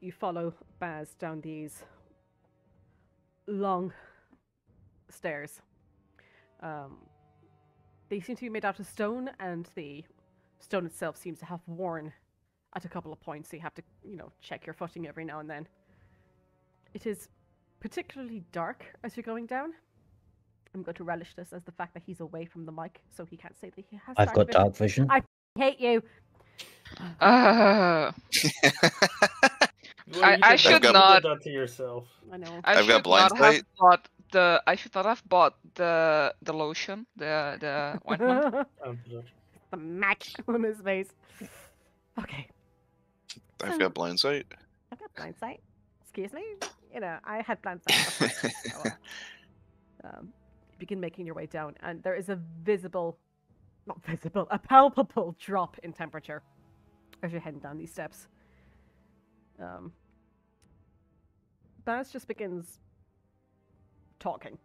you follow Baz down these long stairs. They seem to be made out of stone, and the stone itself seems to have worn at a couple of points, so you have to, check your footing every now and then. It is particularly dark as you're going down. I'm going to relish this as the fact that he's away from the mic, so he can't say that he has I've got dark vision. I hate you. I should not. That to yourself. I know. I've got blind sight. I should not have bought the lotion, the ointment. The match on his face. Okay. I've got blind sight. I've got blind sight. Excuse me? I had blind sight before. So, begin making your way down, and there is a palpable drop in temperature as you're heading down these steps. Baz just begins talking.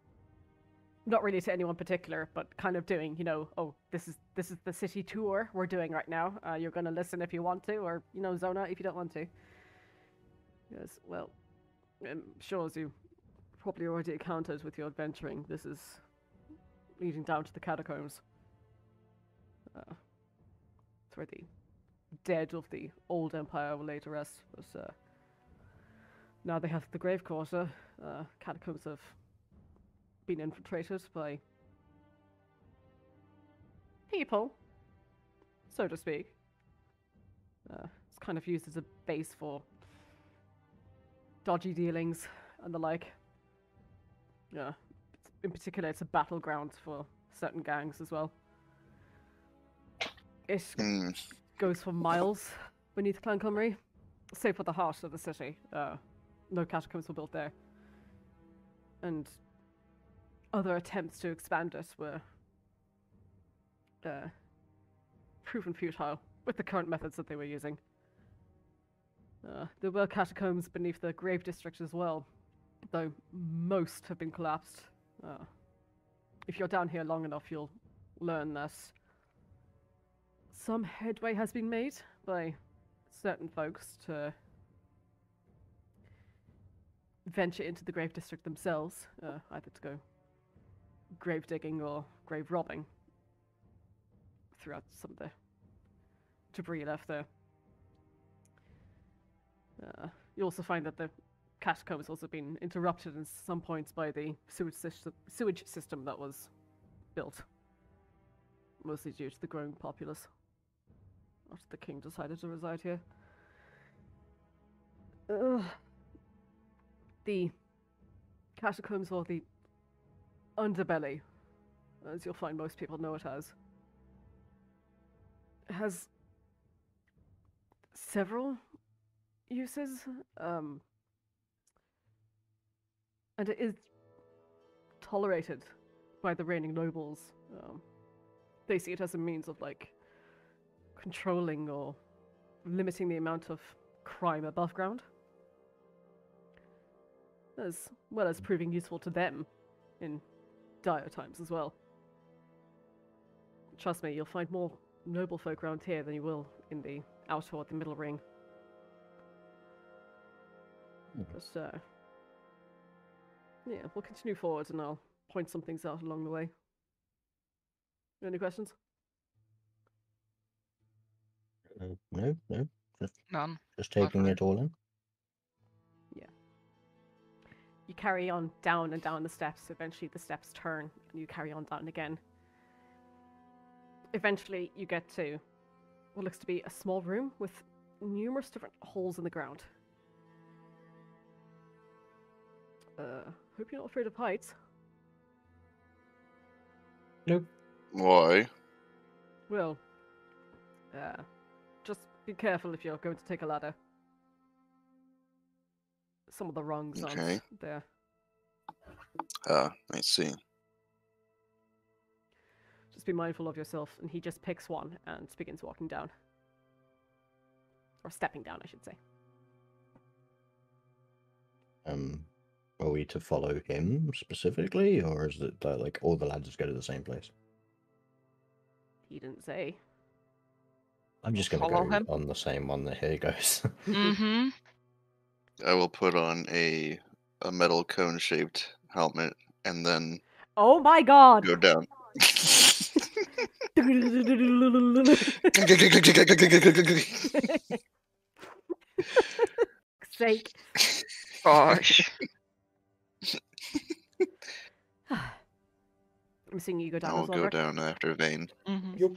Not really to anyone particular, but kind of doing, oh, this is the city tour we're doing right now. You're going to listen if you want to, or, zone out if you don't want to. Yes, well, I'm sure as you probably already accounted with your adventuring, this is leading down to the catacombs. It's where the dead of the old empire will lay to rest. But now they have the grave quarter. Catacombs have been infiltrated by people, so to speak. It's kind of used as a base for dodgy dealings and the like. Yeah, in particular, it's a battleground for certain gangs as well. It goes for miles beneath Clan Cymru, save for the heart of the city. No catacombs were built there, and other attempts to expand it were proven futile with the current methods that they were using. There were catacombs beneath the Grave District as well, though most have been collapsed. If you're down here long enough, you'll learn that some headway has been made by certain folks to venture into the Grave District themselves, either to go grave digging or grave robbing throughout some of the debris left there. You also find that the catacombs also been interrupted at some points by the sewage system that was built, mostly due to the growing populace after the king decided to reside here. The catacombs, or the Underbelly, as you'll find most people know it as, has several uses, and it is tolerated by the reigning nobles. They see it as a means of, controlling or limiting the amount of crime above ground, as well as proving useful to them in dire times as well. Trust me, you'll find more noble folk around here than you will in the outer or the middle ring. But, yeah, we'll continue forward and I'll point some things out along the way. Any questions? No. None. Just taking it all in. Yeah. You carry on down and down the steps. Eventually the steps turn and you carry on down again. Eventually you get to what looks to be a small room with numerous different holes in the ground. Hope you're not afraid of heights. Nope. Why? Well, just be careful if you're going to take a ladder. Some of the rungs aren't there. I see. Just be mindful of yourself. And he just picks one and begins walking down. Or stepping down, I should say. Are we to follow him specifically, or is it that, all the lads go to the same place? He didn't say. I'm just going to go on the same one that here goes. Mm-hmm. I will put on a metal cone-shaped helmet and then Oh my god! go down. Sake. Gosh. I'm seeing you go down I will as well, go Rick. down after Vayne. Mhm. Yup.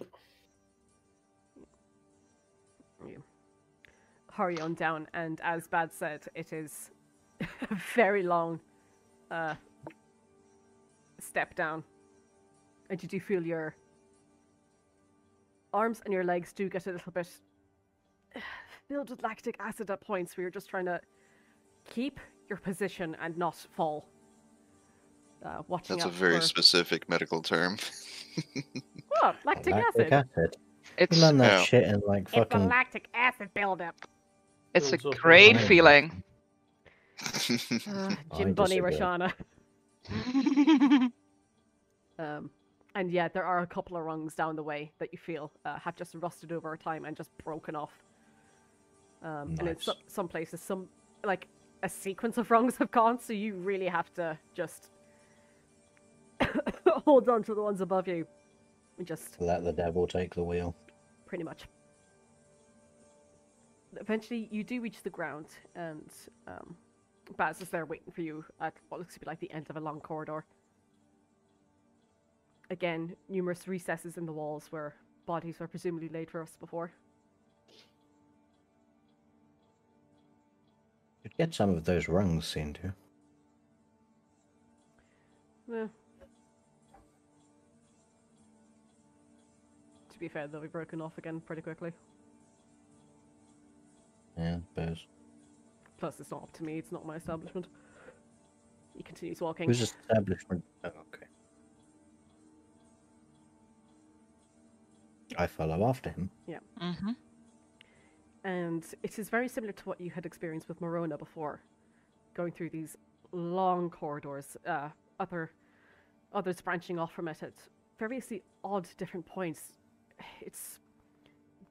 You hurry on down, and as Bad said, it is a very long step down. And you do feel your arms and your legs do get a little bit filled with lactic acid at points where you're just trying to keep your position and not fall. Watching That's a out very for... specific medical term. What? Lactic acid? acid. It's You learn that Yeah. shit in like It's the fucking. lactic acid buildup. it's a Builds up in great mind. feeling. I Jim Bunny disagree. Roshana. And yeah, there are a couple of rungs down the way that you feel have just rusted over time and just broken off. And in Nice. some places, some like a sequence of rungs have gone, so you really have to just hold on to the ones above you. And just Let the devil take the wheel. pretty much. Eventually, you do reach the ground, and Baz is there waiting for you at what looks to be like the end of a long corridor. Again, numerous recesses in the walls where bodies were presumably laid for us before. Could get some of those rungs seen to. Eh. To be fair, they'll be broken off again pretty quickly. Yeah, bears. Plus, it's not up to me, it's not my establishment. He continues walking. Whose establishment? Oh, okay. I follow after him. Mhm. And it is very similar to what you had experienced with Morona before. Going through these long corridors, others branching off from it at variously odd different points. It's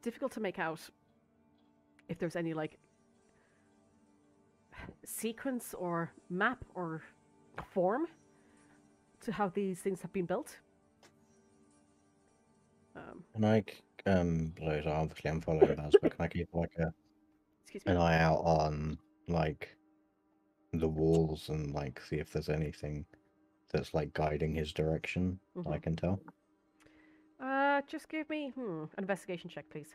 difficult to make out if there's any like sequence or map or form to how these things have been built. And so obviously I'm following Baz, but can I keep like Excuse me. an eye out on like the walls and like see if there's anything that's like guiding his direction that I can tell? Just give me an investigation check, please.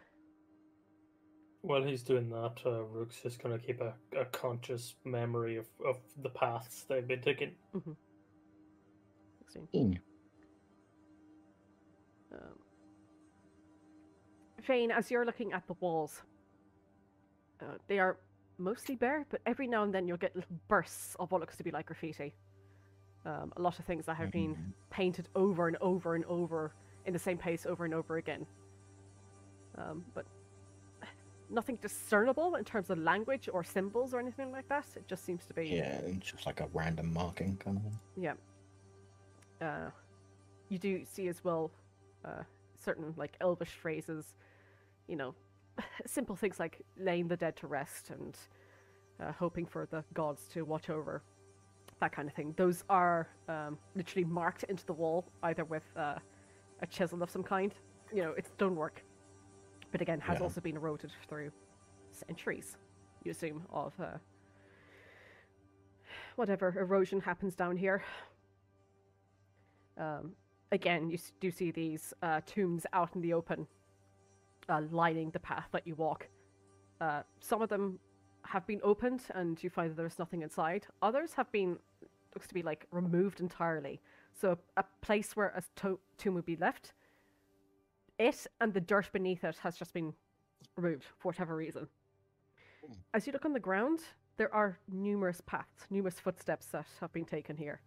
While he's doing that, Rook's just going to keep a conscious memory of the paths they've been taking. 16. Vayne, as you're looking at the walls, they are mostly bare, but every now and then you'll get little bursts of what looks to be like graffiti. A lot of things that have been painted over and over and over in the same place over and over again. But nothing discernible in terms of language or symbols or anything like that. It just seems to be... Yeah, it's just like a random marking kind of thing. Yeah. You do see as well certain like elvish phrases, you know, simple things like laying the dead to rest and hoping for the gods to watch over, that kind of thing. Those are literally marked into the wall, either with a chisel of some kind. You know, it's stonework, but again, has also been eroded through centuries, you assume, of whatever erosion happens down here. Again, you do see these tombs out in the open, lining the path that you walk. Some of them have been opened and you find that there's nothing inside. Others have been, looks to be like, removed entirely. So a place where a tomb would be left, it and the dirt beneath it has just been removed for whatever reason. As you look on the ground, there are numerous paths, numerous footsteps that have been taken here.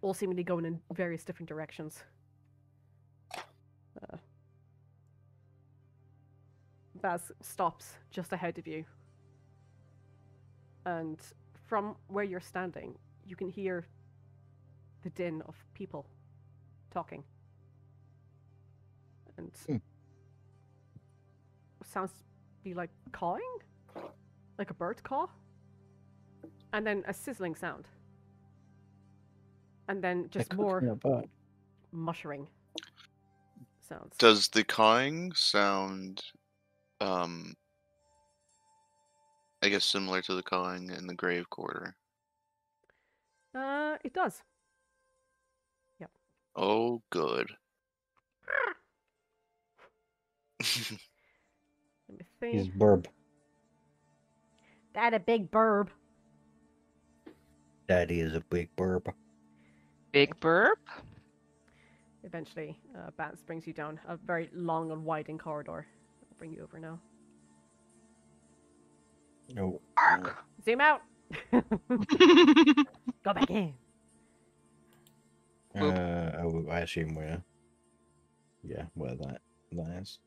All seemingly going in various different directions. Baz stops just ahead of you. And from where you're standing, you can hear the din of people talking. And sounds to be like cawing? like a bird call, and then a sizzling sound, and then just They're more cooking a bird. muttering sounds. Does the cawing sound, I guess, similar to the cawing in the grave quarter? It does. Oh, good. Let me see. He's burb. That a big burb. Daddy is a big burb. Big burp. Eventually, Bats brings you down a very long and winding corridor. I'll bring you over now. Oh. Zoom out. Go back in. Oh, I assume we're. Yeah, where that is.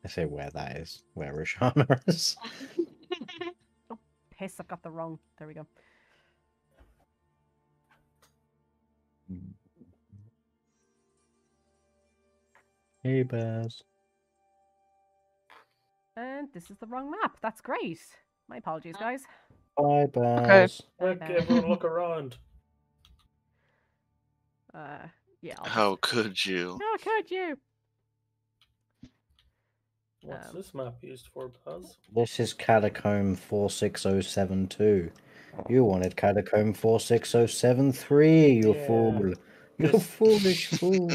I say where that is. Where Roshana is. Oh, piss! I've got the wrong. There we go. Hey, Baz. And this is the wrong map. That's great. My apologies, guys. Bye, Baz. Look, Bye. everyone look around. Yeah. I'll How just... could you? How could you? What's this map used for, Baz? This is Catacomb 46072. You wanted Catacomb 46073, you Yeah. fool. You This- foolish fool.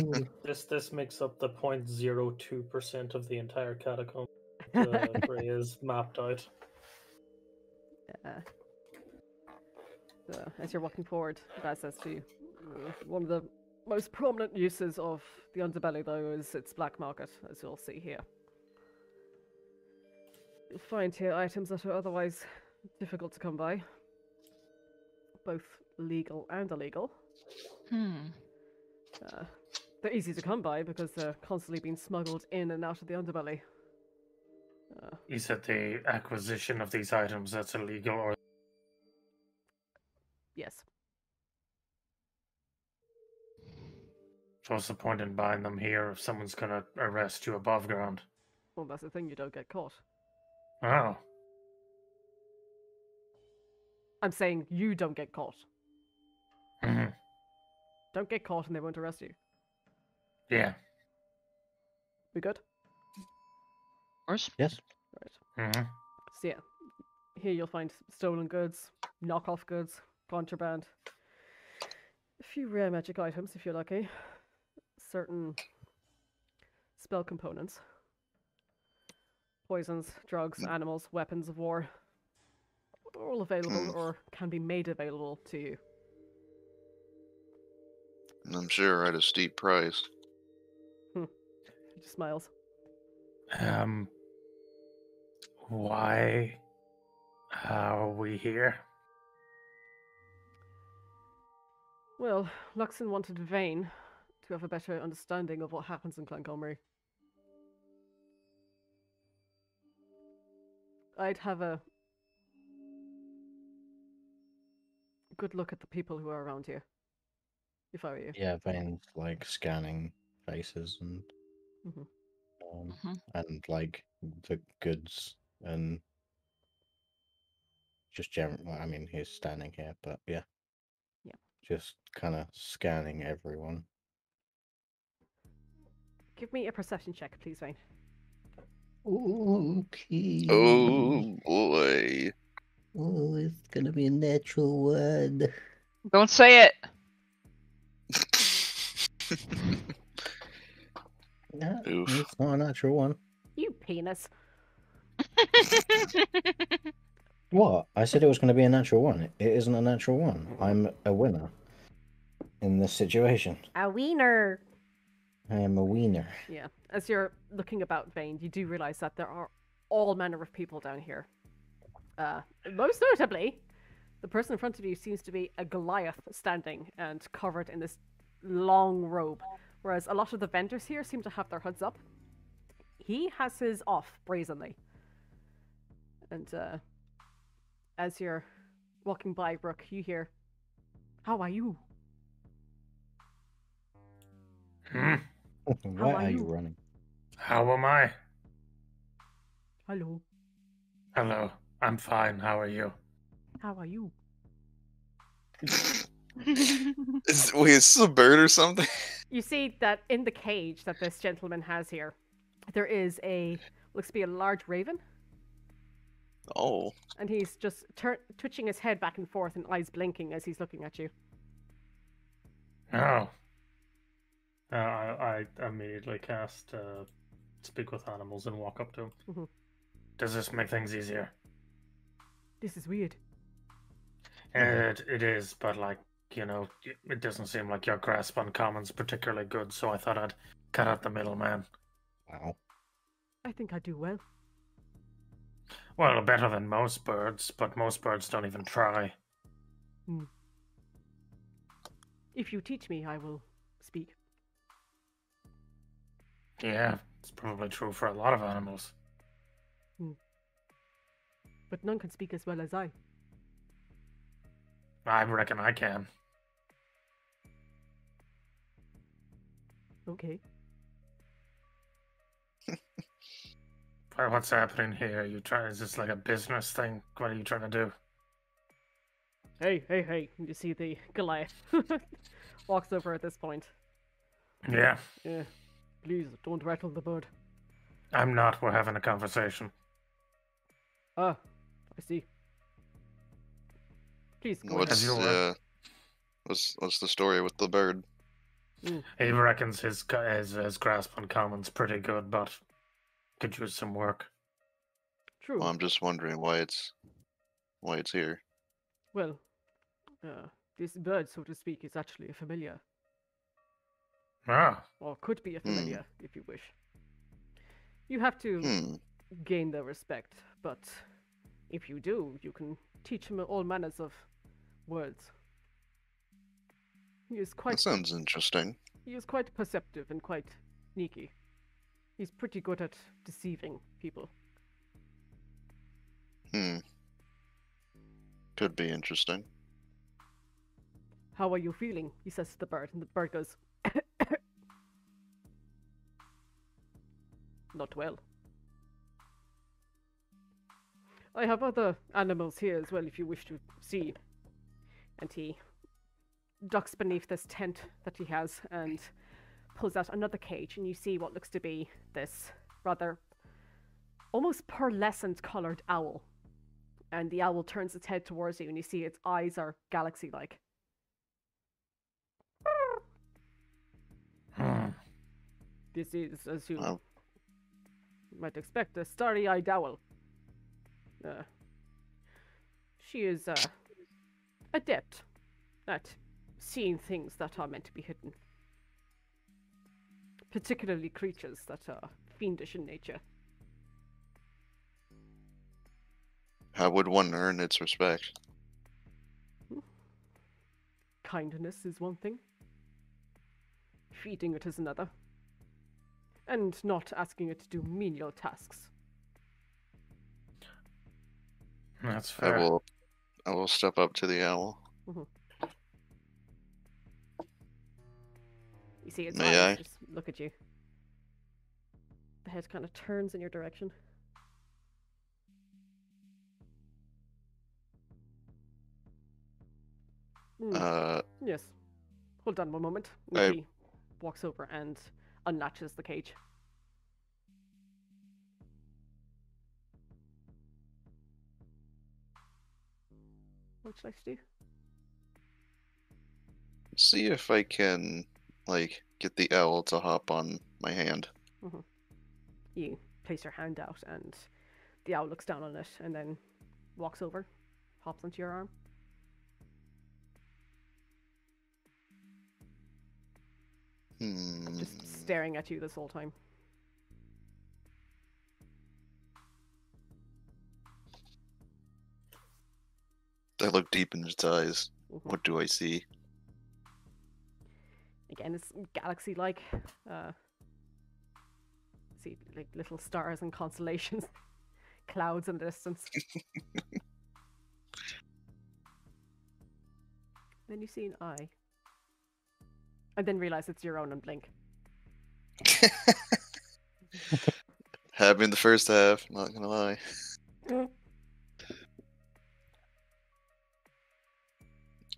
This makes up the 0.02% of the entire catacomb. Ray is mapped out. So, as you're walking forward, that says to you, one of the most prominent uses of the Underbelly, though, is its black market, as you'll see here. You'll find here items that are otherwise difficult to come by, both legal and illegal. They're easy to come by because they're constantly being smuggled in and out of the Underbelly. You said the acquisition of these items that's illegal, or Yes. so what's the point in buying them here if someone's gonna arrest you above ground? Well, that's the thing, you don't get caught. Oh. I'm saying you don't get caught. Mhm. Don't get caught and they won't arrest you. Yeah. We good? Of course. Yes. Right. hmm So yeah, here you'll find stolen goods, knockoff goods, contraband, a few rare magic items if you're lucky, certain spell components, poisons, drugs, animals, weapons of war, all available or can be made available to you. And I'm sure at a steep price. He just smiles. Why are we here? Well, Luxon wanted Vayne to have a better understanding of what happens in Clancomery. I'd have a good look at the people who are around here, if I were you. Yeah, Vayne's like scanning faces and Mhm. and like the goods and just general. I mean, he's standing here, but yeah. Yeah. Just kind of scanning everyone. Give me a perception check, please, Vayne. Okay. Oh boy. Oh, it's gonna be a natural one. Don't say it. No, Oof. it's not a natural one. You penis. What? I said it was going to be a natural one. It isn't a natural one. I'm a winner in this situation. A wiener. I am a wiener. Yeah. As you're looking about Vayne, you do realize that there are all manner of people down here. Most notably, the person in front of you seems to be a Goliath standing and covered in this long robe, whereas a lot of the vendors here seem to have their hoods up. He has his off brazenly. And as you're walking by, Rook, you hear, "How are you?" Why are are you you? running? How am I? Hello. Hello, I'm fine. How are you? How are you? Wait, is this a bird or something? You see that in the cage that this gentleman has here, there is looks to be a large raven, Oh, and he's just twitching his head back and forth and eyes blinking as he's looking at you. Oh. I immediately cast Speak with Animals and walk up to him. Mhm. Does this make things easier? This is weird. It is, but like, it doesn't seem like your grasp on common's particularly good, so I thought I'd cut out the middleman. Wow. I think I do well. Well, better than most birds, but most birds don't even try. If you teach me, I will speak. Yeah, it's probably true for a lot of animals. But none can speak as well as I. I reckon I can. Okay. Well, what's happening here? Is this like a business thing? What are you trying to do? Hey. You see the Goliath walks over at this point. Yeah, Yeah. Please, don't rattle the bird. I'm not. We're having a conversation. Ah, I see. Please, go what's ahead. what's the story with the bird? He reckons his grasp on common's pretty good, but could use some work. True. Well, I'm just wondering why it's here. Well, this bird, so to speak, is actually a familiar. Ah, Or could be a familiar, if you wish. You have to gain their respect, but if you do, you can teach him all manners of words. He is That quite sounds interesting. He is quite perceptive and quite sneaky. He's pretty good at deceiving people. Could be interesting. How are you feeling? He says to the bird, and the bird goes, not well. I have other animals here as well if you wish to see. And he ducks beneath this tent that he has and pulls out another cage, and you see what looks to be this rather almost pearlescent coloured owl. And the owl turns its head towards you, and you see its eyes are galaxy-like. This is, as you might expect, a starry-eyed owl. She is adept at seeing things that are meant to be hidden. Particularly creatures that are fiendish in nature. How would one earn its respect? Kindness is one thing. Feeding it is another. And not asking it to do menial tasks. that's fair. I will step up to the owl. You see its May eyes I? just look at you. The head kind of turns in your direction. Yes. Hold on one moment. And he walks over and unlatches the cage. What would you like to do? See if I can, get the owl to hop on my hand. You place your hand out, and the owl looks down on it, and then walks over, hops onto your arm. Just staring at you this whole time. I look deep in its eyes. What do I see? Again, it's galaxy-like. See, like little stars and constellations, clouds in the distance. Then you see an eye. And then realize it's your own and blink. Having the first half, not gonna lie.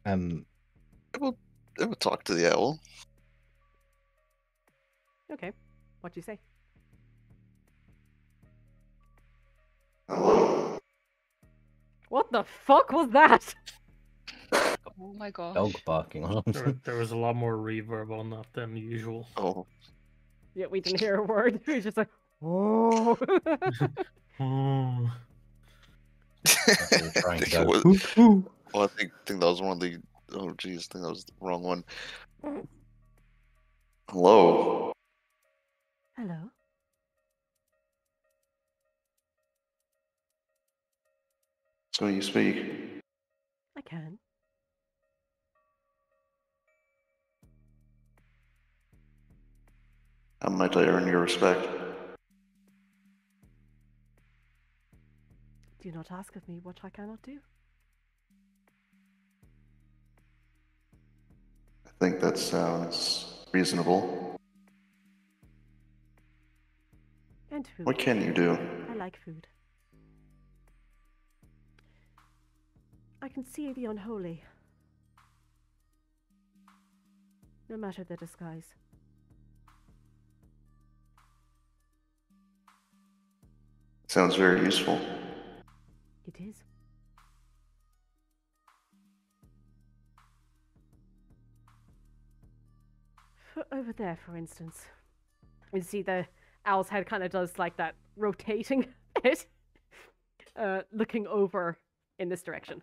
Um, I will talk to the owl. Okay. What do you say? Hello. What the fuck was that? Oh my gosh. dog barking or something. There was a lot more reverb on that than usual. Oh, Yeah, we didn't hear a word. We were just like, oh. Oh. They were trying to think go. it was- "Hoop, hoop." well, I think that was one of the. Oh, geez, I think that was the wrong one. Hello. Hello. So you speak. I can. How might I earn your respect? Do not ask of me what I cannot do. I think that sounds reasonable. And food. What can you do? I like food. I can see the unholy. No matter the disguise. Sounds very useful. It is. Over there, for instance. You see the owl's head kind of does like that rotating it, looking over in this direction.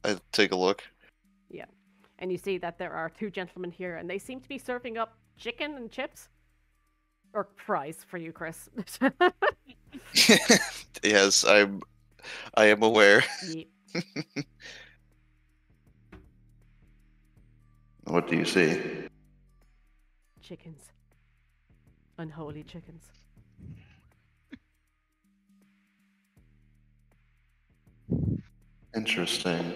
I take a look. Yeah. And you see that there are two gentlemen here, and they seem to be serving up chicken and chips. Or fries for you, Chris. Yes, I am aware. Yeah. What do you see? Chickens. Unholy chickens. Interesting.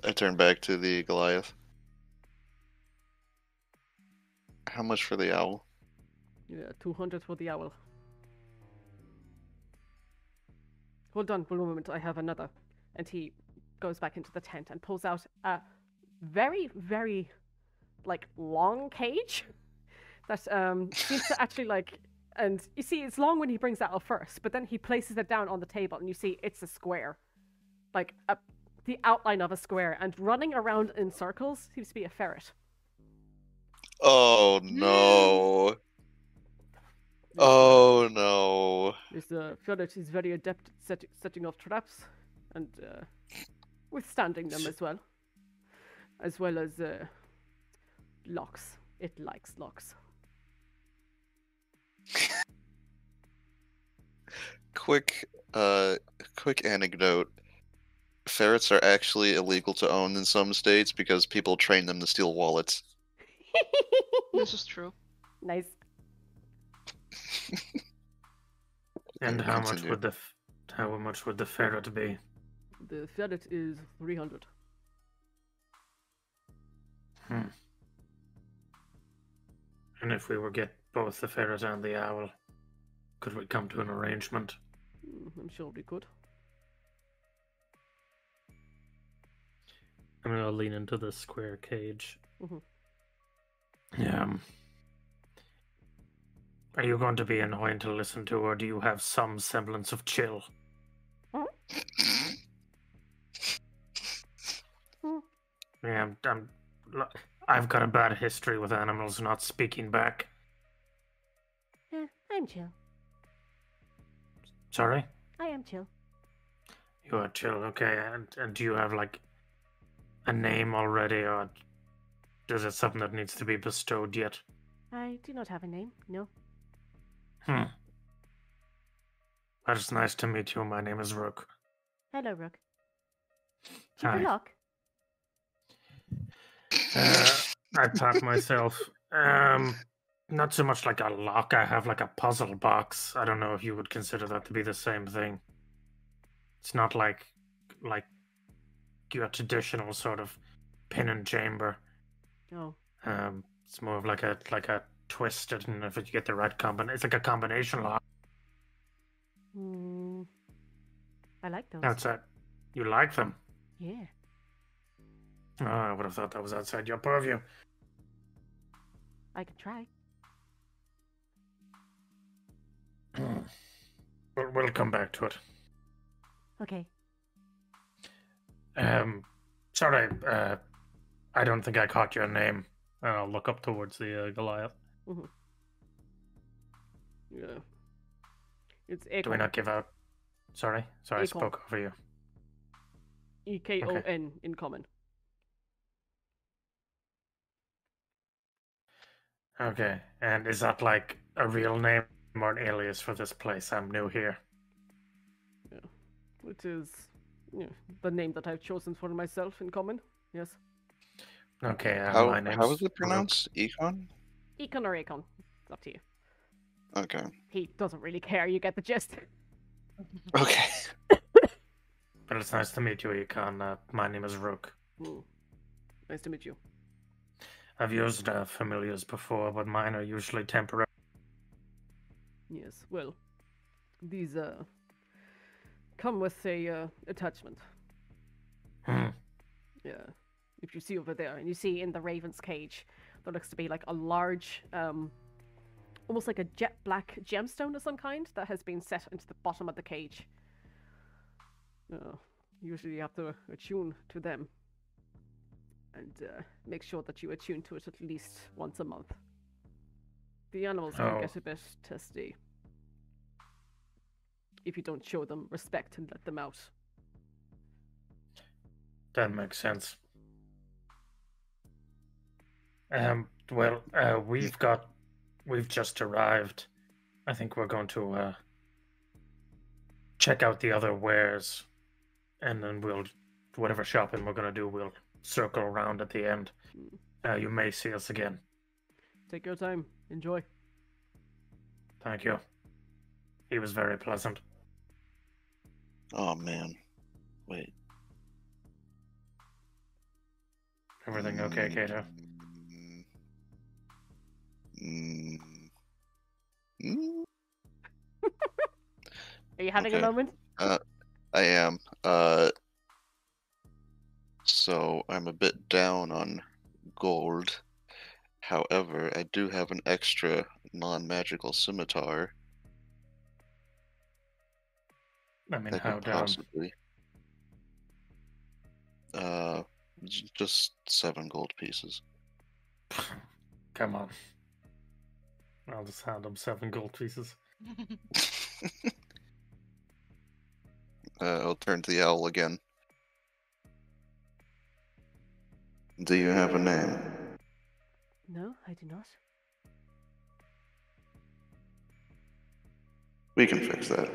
I turn back to the Goliath. How much for the owl? Yeah, 200 for the owl. Hold on one moment, I have another. And he goes back into the tent and pulls out a very, very, like, long cage that seems to actually, like, and you see it's long when he brings that out first, but then he places it down on the table and you see it's a square. Like, the outline of a square, and running around in circles seems to be a ferret. Oh no. Oh no. This ferret is very adept at setting off traps and withstanding them as well as locks. It likes locks. Quick anecdote. Ferrets are actually illegal to own in some states because people train them to steal wallets. This is true. Nice. And how much Continue. would the ferret be? The ferret is 300. And if we were get both the ferret and the owl, could we come to an arrangement? I'm sure we could. I'm gonna lean into the square cage. Mhm. Are you going to be annoying to listen to, or do you have some semblance of chill? Yeah, I've got a bad history with animals not speaking back. Yeah, I'm chill. Sorry? I am chill. You are chill, okay. And do you have, like, a name already, or is it something that needs to be bestowed yet? I do not have a name, no. Well, it's nice to meet you. My name is Rook. Hello, Rook. Hi. Chip lock. I pat myself. Not so much like a lock. I have like a puzzle box. I don't know if you would consider that to be the same thing. It's not like your traditional sort of pin and chamber. Oh. It's more of like a twisted, and if you get the right combination, it's like a combination lock. I like those. Outside, you like them? Yeah. Oh, I would have thought that was outside your purview. I could try. We'll come back to it. Okay. Sorry, I don't think I caught your name. And I'll look up towards the Goliath. Yeah. It's Akon. Do we not give out? Sorry, I Akon. spoke over you. Ekon in common. Okay, and is that like a real name or an alias for this place? I'm new here. Yeah. It is the name that I've chosen for myself in common. Yes. Okay, my name's how is it Rook. pronounced? Econ? Econ or Akon. It's up to you. Okay. He doesn't really care. You get the gist. Okay. But it's nice to meet you, Econ. My name is Rook. Nice to meet you. I've used familiars before, but mine are usually temporary. Yes. Well, these come with a attachment. Yeah. If you see over there, and you see in the raven's cage, there looks to be like a large, almost like a jet black gemstone of some kind that has been set into the bottom of the cage. Usually you have to attune to them, and make sure that you attune to it at least once a month. The animals can get a bit testy if you don't show them respect and let them out. That makes sense. Well, we've just arrived. I think we're going to check out the other wares, and then whatever shopping we're gonna do, we'll circle around at the end. You may see us again. Take your time. Enjoy. Thank you. He was very pleasant. Oh man. Wait. Everything okay, Kato? Are you having a Okay. moment? I am. So I'm a bit down on gold. However, I do have an extra non-magical scimitar. I mean, That how could down? possibly. Just 7 gold pieces. Come on. I'll just hand him 7 gold pieces. I'll turn to the owl again. Do you have a name? No, I do not. We can fix that.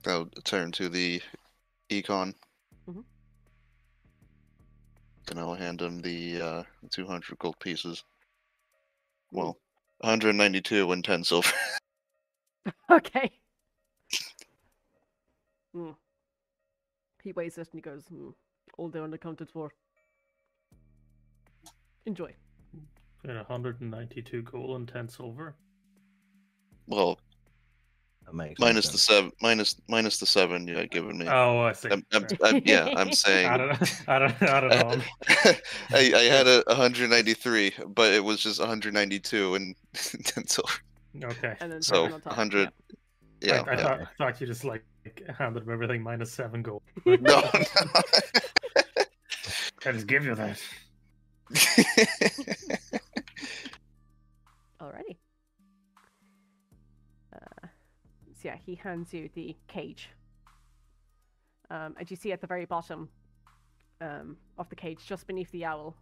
I'll turn to the econ. And I'll hand him the 200 gold pieces. Well, 192 and 10 silver. Okay. He weighs it and he goes, all there unaccounted for. Enjoy. 192 gold and 10 silver. Well, That makes minus sense. the 7 you had given me. Oh, I see. I'm saying. I don't know. I had a 193, but it was just 192 and 10 silver. Okay. And then So 7 on top. 100. Yeah. I thought you just like handed him everything minus 7 gold. No. I just give you that. Alrighty. So yeah, he hands you the cage. And you see at the very bottom of the cage, just beneath the owl,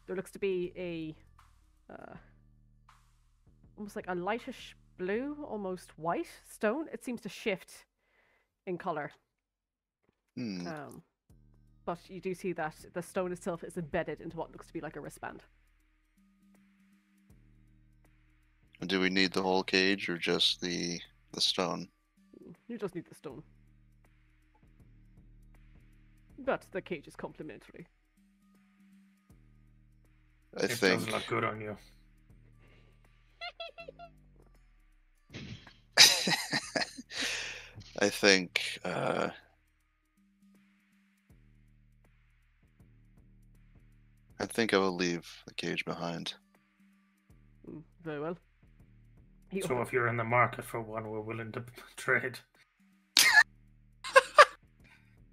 there looks to be a almost like a lightish blue, almost white stone. It seems to shift in color. But you do see that the stone itself is embedded into what looks to be like a wristband. Do we need the whole cage or just the stone? You just need the stone. But the cage is complimentary. It think does look good on you. I think I will leave the cage behind. Very well. So if you're in the market for one, we're willing to trade.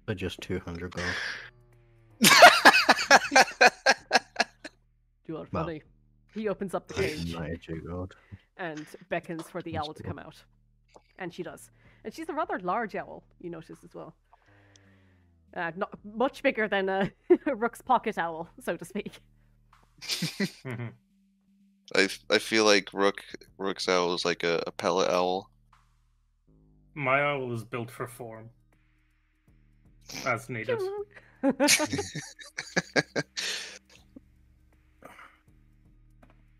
For just 200 gold. You are Well, funny. He opens up the cage 92 gold. and beckons for the That's owl to cool. come out. And she does. And she's a rather large owl, you notice as well. Not much bigger than Rook's pocket owl, so to speak. Mhm. I feel like Rook's owl is like a pellet owl. My owl is built for form. As needed.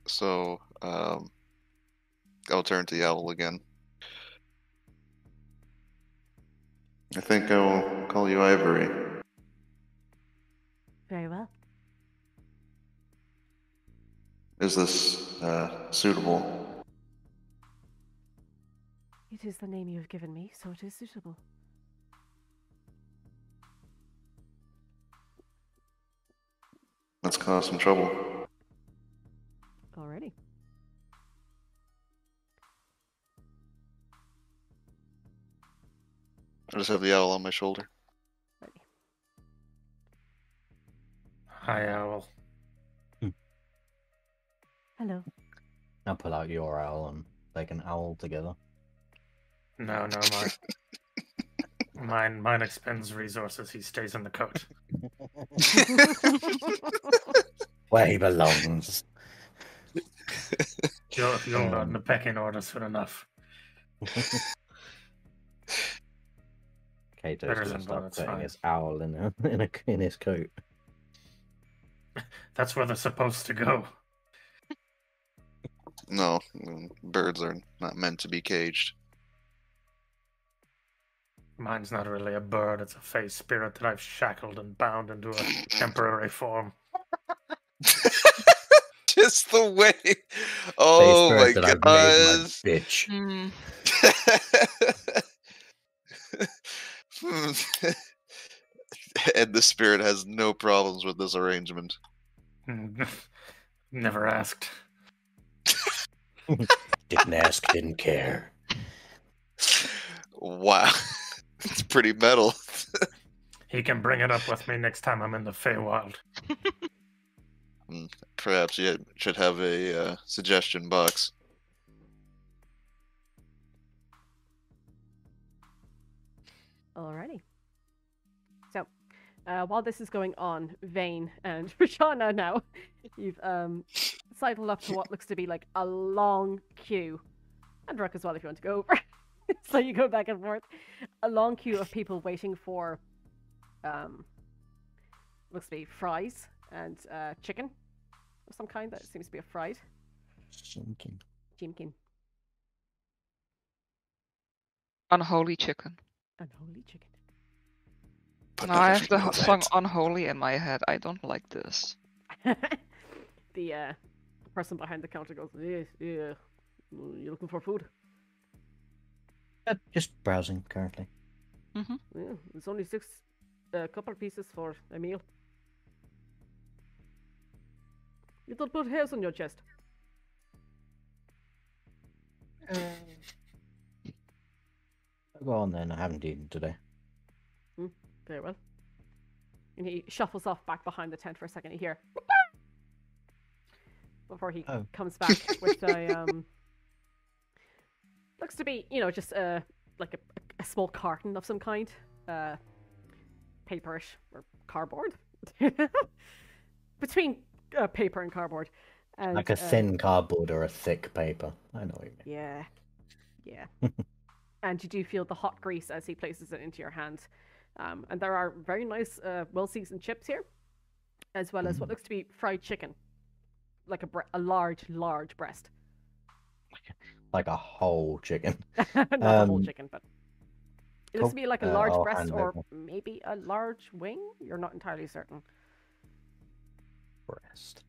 So, I'll turn to the owl again. I think I will call you Ivory. Very well. Is this suitable? It is the name you have given me, so it is suitable. Let's cause some trouble. Alrighty. I just have the owl on my shoulder. Ready. Hi, owl. Hello. Now pull out your owl and they can owl together. No, mine expends resources. He stays in the coat. Where he belongs. You'll not in the pecking order soon enough. Kato's Better gonna than one, start it's putting fine. his owl in his coat. That's where they're supposed to go. No, birds are not meant to be caged. Mine's not really a bird, it's a fey spirit that I've shackled and bound into a temporary form. Just the way. Oh my That I've made my gosh. bitch. And the spirit has no problems with this arrangement. Never asked. Didn't ask, didn't care. Wow. It's pretty metal. He can bring it up with me next time I'm in the Feywild. Perhaps you should have a suggestion box. Alrighty. So, while this is going on, Vayne and Roshana now, you've sidled up to what looks to be like a long queue. And Rook as well if you want to go over. So you go back and forth. A long queue of people waiting for, looks to be fries and chicken of some kind that seems to be a fried. Chimkin. Unholy chicken. Unholy chicken. But Now I never have the forget song that. Unholy in my head. I don't like this. The person behind the counter goes, yeah, you looking for food? Just browsing currently. Yeah, it's only 6 couple pieces for a meal. You don't put hairs on your chest. Go on then, I haven't eaten today. Very well. And he shuffles off back behind the tent for a second. You hear before he comes back with a looks to be, just like a small carton of some kind, paperish or cardboard, between paper and cardboard, and Like a thin cardboard or a thick paper. I know what you mean. Yeah. And you do feel the hot grease as he places it into your hand. And there are very nice, well-seasoned chips here, as well as what looks to be fried chicken, like a large breast. Like a whole chicken. Not the whole chicken, but it looks to be like a large I'll breast hand or over. maybe a large wing. You're not entirely certain. Breast.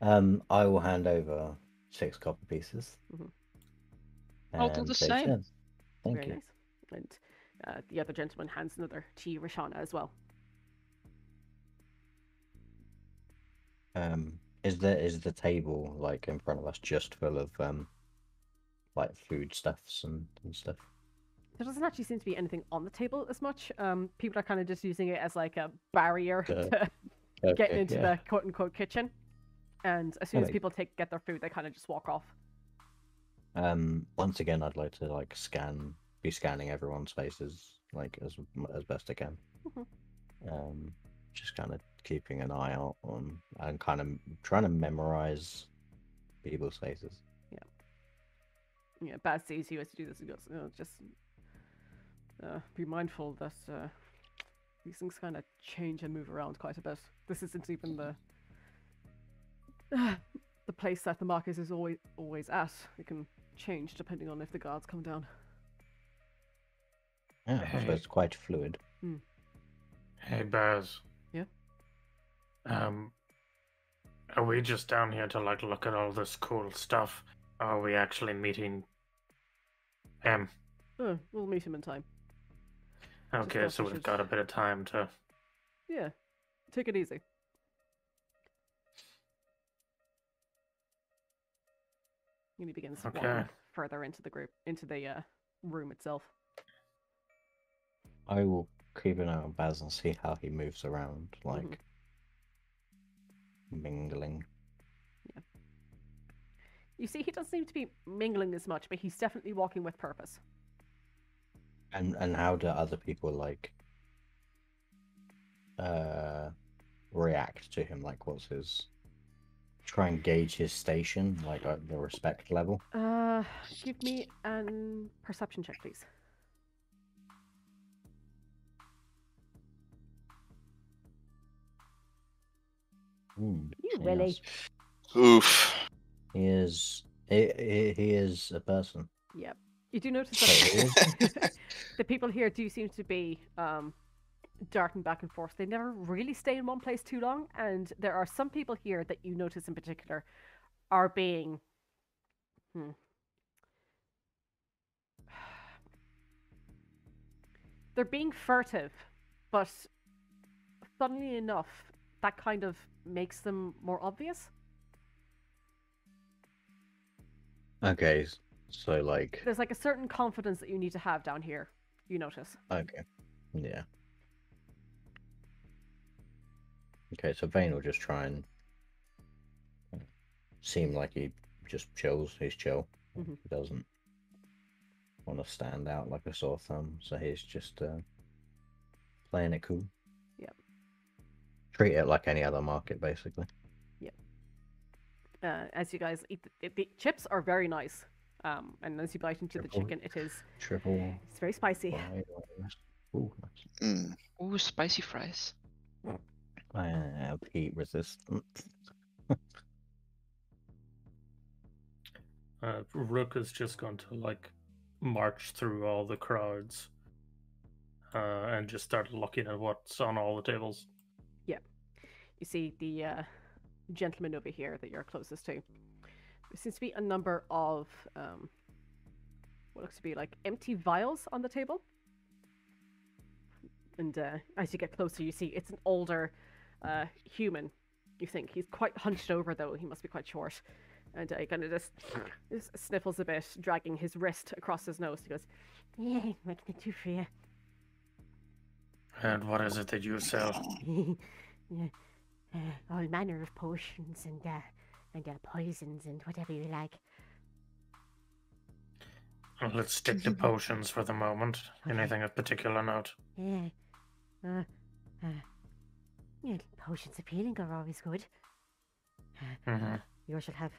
I will hand over 6 copper pieces. Mhm. I'll do And the take same. turns. Thank Very you. nice. And the other gentleman hands another to you, Roshana, as well. Is the table like in front of us just full of like foodstuffs and stuff? There doesn't actually seem to be anything on the table as much. People are kind of just using it as like a barrier to getting into the quote-unquote kitchen. And as soon as people get their food, they kind of just walk off. Once again, I'd like to like be scanning everyone's faces like as best I can. Just kind of keeping an eye out on and kind of trying to memorize people's faces. Yeah, Baz sees you as you do this and goes, just be mindful that these things kind of change and move around quite a bit. This isn't even the place that the Marcus is always at. It can change depending on if the guards come down. Yeah, so it's quite fluid. Hey, Baz. Yeah? Are we just down here to like look at all this cool stuff? Or are we actually meeting him? Oh, we'll meet him in time. Okay, thought so we we've should- got a bit of time to... Yeah, take it easy. And he begins walking further into the group, into the room itself. I will keep an eye on Baz and see how he moves around, like mingling. Yeah. You see, he doesn't seem to be mingling as much, but he's definitely walking with purpose. And how do other people like react to him? Like, what's his? Try and gauge his station, like the respect level. Give me an perception check, please. You Willie. Oof. He is. He is a person. Yep. You do notice that the people here do seem to be darting back and forth. They never really stay in one place too long, and there are some people here that you notice in particular are being they're being furtive, but funnily enough, that kind of makes them more obvious. Okay, so like. There's like a certain confidence that you need to have down here, you notice. Okay. Yeah. Okay, so Vayne will just try and seem like he just chills. He's chill. He doesn't want to stand out like a sore thumb, so he's just playing it cool. Yep. Treat it like any other market, basically. Yep. As you guys eat, the chips are very nice. And as you bite into the chicken, it is triple. It's very spicy. Ooh, Mm. Ooh, spicy fries. I have heat resistance. Rook is just going to like march through all the crowds and just start looking at what's on all the tables. Yeah. You see the gentleman over here that you're closest to. There seems to be a number of what looks to be like empty vials on the table. And as you get closer, you see it's an older human. You think he's quite hunched over, though. He must be quite short. And he kind of just sniffles a bit, dragging his wrist across his nose. He goes, "Yeah, what can I do for you?" And what is it that you sell? Yeah, all manner of potions and poisons and whatever you like. Well, let's stick to potions for the moment. Anything of particular note? Yeah, potions of healing are always good. You shall have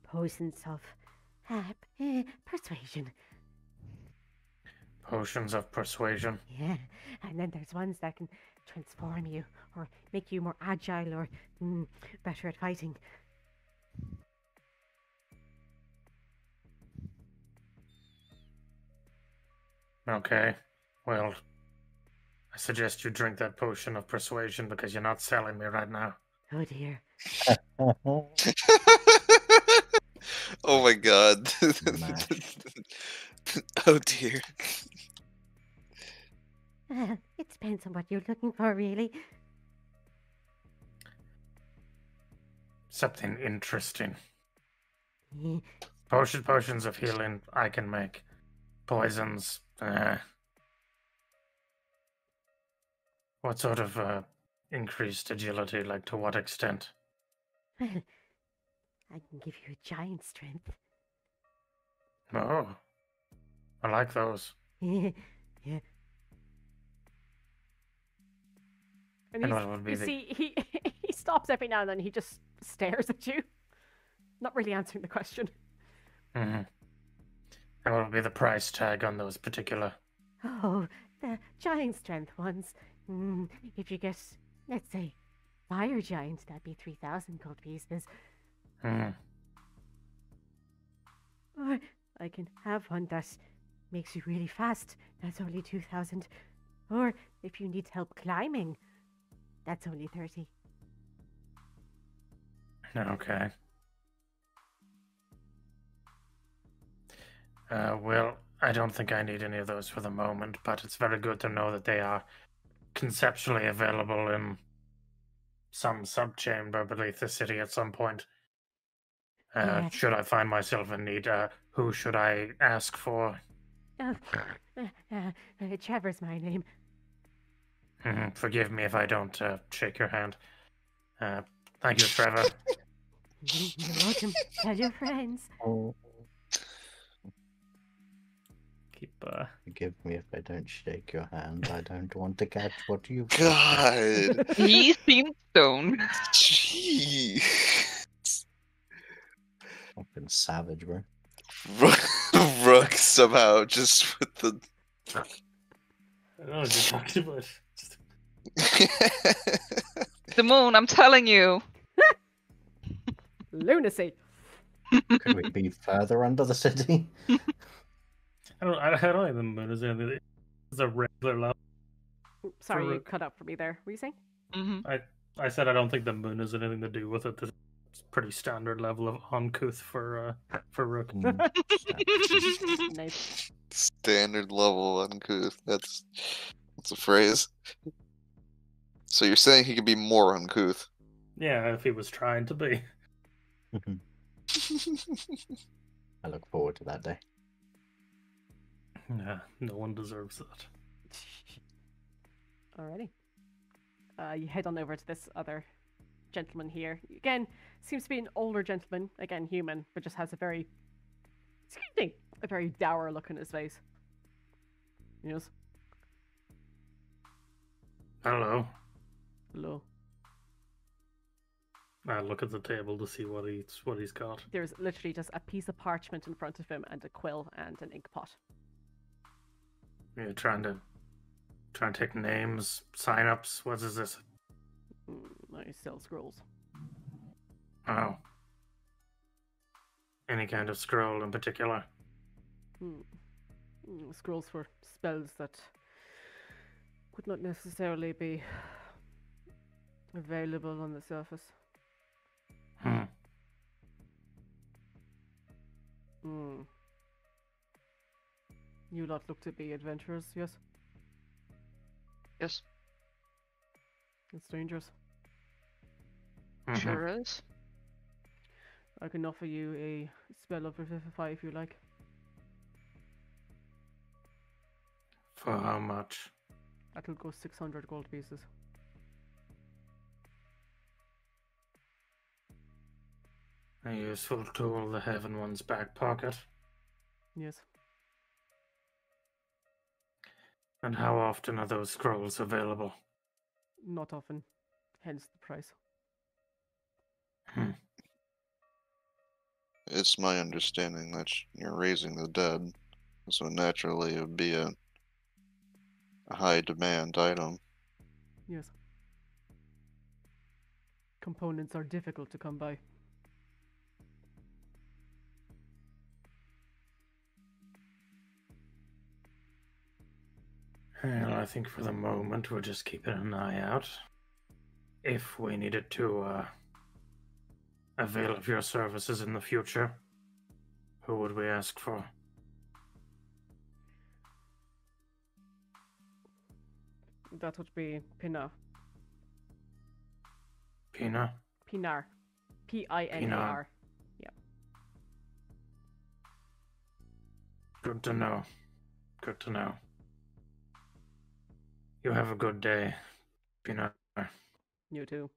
potions of persuasion. Potions of persuasion. Yeah, and then there's ones that can transform you or make you more agile or better at fighting. Okay, well, I suggest you drink that potion of persuasion because you're not selling me right now. Oh dear. Oh my god. Mash. Oh dear. It depends on what you're looking for, really. Something interesting. Eh, Potions of healing I can make. Poisons. What sort of increased agility? Like to what extent? Well, I can give you a giant strength. Oh, I like those. Yeah. And And what would be you the- see, he he stops every now and then. He just stares at you, not really answering the question. Mm-hmm. And what would be the price tag on those particular? Oh, the giant strength ones. If you get, let's say, fire giant, that'd be 3,000 gold pieces. Mm-hmm. Or I can have one that makes you really fast. That's only 2,000. Or if you need help climbing, that's only 30. Okay. Well, I don't think I need any of those for the moment, but it's very good to know that they are conceptually available in some subchamber beneath the city at some point. Yeah. Should I find myself in need, who should I ask for? Trevor's my name. Forgive me if I don't shake your hand. Thank you, Trevor. You're welcome. Tell your friends. Oh, Keep, forgive me if I don't shake your hand. I don't want to catch what you've God. He seemed stoned. Gee. Fucking savage, bro. Rook somehow just with the. I don't know, just talked about. The moon, I'm telling you. Lunacy. Could we be further under the city? I don't even know there's anything. It's a regular level. Ooh, sorry, you Rook. cut out for me there. What were you saying? Hmm. I said I don't think the moon has anything to do with it. It's pretty standard level of uncouth for Rook. Nice. Standard level uncouth. That's a phrase. So you're saying he could be more uncouth? Yeah, if he was trying to be. I look forward to that day. Yeah, no one deserves that. Alrighty. You head on over to this other gentleman here. Again, seems to be an older gentleman. Again, human, but just has a very, a very dour look on his face. Yes. Hello. Hello. I look at the table to see what he's got. There's literally just a piece of parchment in front of him and a quill and an ink pot. You're trying to take names, sign-ups. What is this? I sell scrolls. Oh. Any kind of scroll in particular? Scrolls for spells that would not necessarily be available on the surface. You lot look to be adventurers, yes? Yes, It's dangerous. sure is. I can offer you a spell of Revivify if you like. For how much? That'll go 600 gold pieces. A useful tool to have in one's back pocket. Yes. And how often are those scrolls available? Not often. Hence the price. It's my understanding that you're raising the dead, so naturally it would be a high demand item. Yes. Components are difficult to come by. Well, I think for the moment we're just keeping an eye out. if we needed to avail of your services in the future, who would we ask for? That would be Pinar. Pina? Pinar. Pinar. Good to know. Good to know. You have a good day, Pina. You too.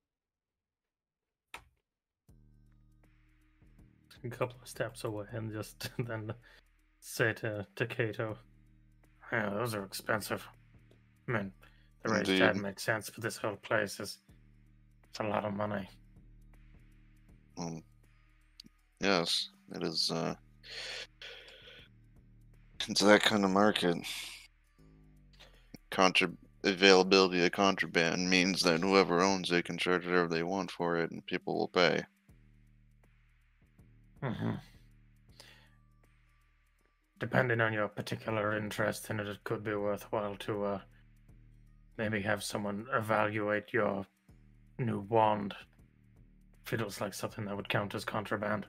A couple of steps away and just then say to Kato, yeah, those are expensive. I mean, the raised Indeed. dad makes sense, but this whole place is it's a lot of money. Yes, it is. It's that kind of market. Availability of contraband means that whoever owns it can charge whatever they want for it, and people will pay. Mm-hmm. Depending on your particular interest in it, it could be worthwhile to maybe have someone evaluate your new wand. Feels like something that would count as contraband.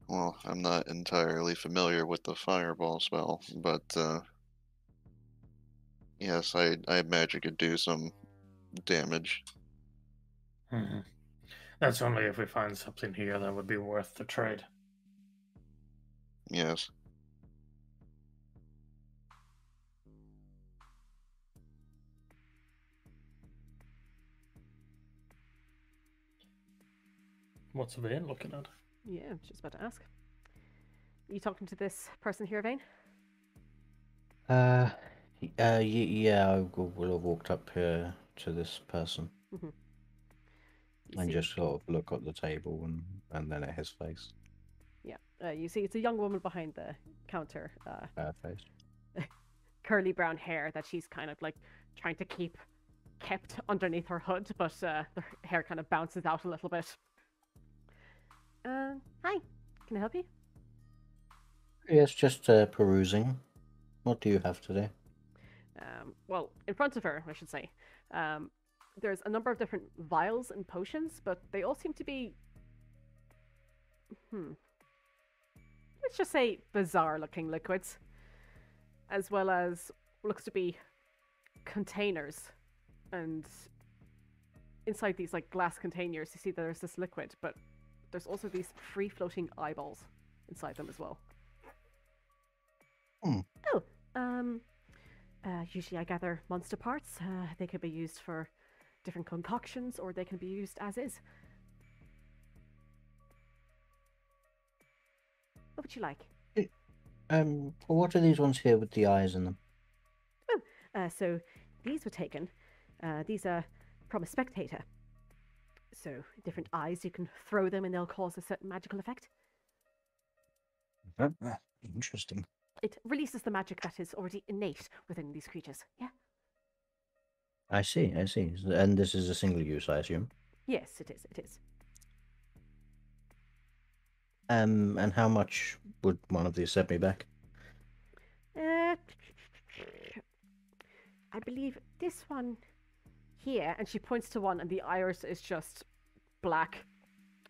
Well, I'm not entirely familiar with the fireball spell, but yes, I imagine it could do some damage. Mm-hmm. That's only if we find something here that would be worth the trade. Yes. What's Vayne looking at? Yeah, I was just about to ask. Are you talking to this person here, Vayne? Yeah, I will have walked up here to this person You and see- just sort of look at the table and then at his face. Yeah, you see, it's a young woman behind the counter. Face. Curly brown hair that she's kind of like trying to keep kept underneath her hood, but the hair kind of bounces out a little bit. Hi, can I help you? Yes, just perusing. What do you have today? Well, in front of her, I should say, there's a number of different vials and potions, but they all seem to be, let's just say bizarre-looking liquids, as well as what looks to be containers, and inside these like glass containers, you see there's this liquid, but there's also these free-floating eyeballs inside them as well. Usually I gather monster parts. They could be used for different concoctions, or they can be used as is. What would you like? What are these ones here with the eyes in them? So these were taken. These are from a spectator. So different eyes, you can throw them and they'll cause a certain magical effect. Interesting. It releases the magic that is already innate within these creatures. Yeah. I see. And this is a single use, I assume. Yes, it is. It is. And how much would one of these set me back? I believe this one here, and she points to one, and the iris is just black.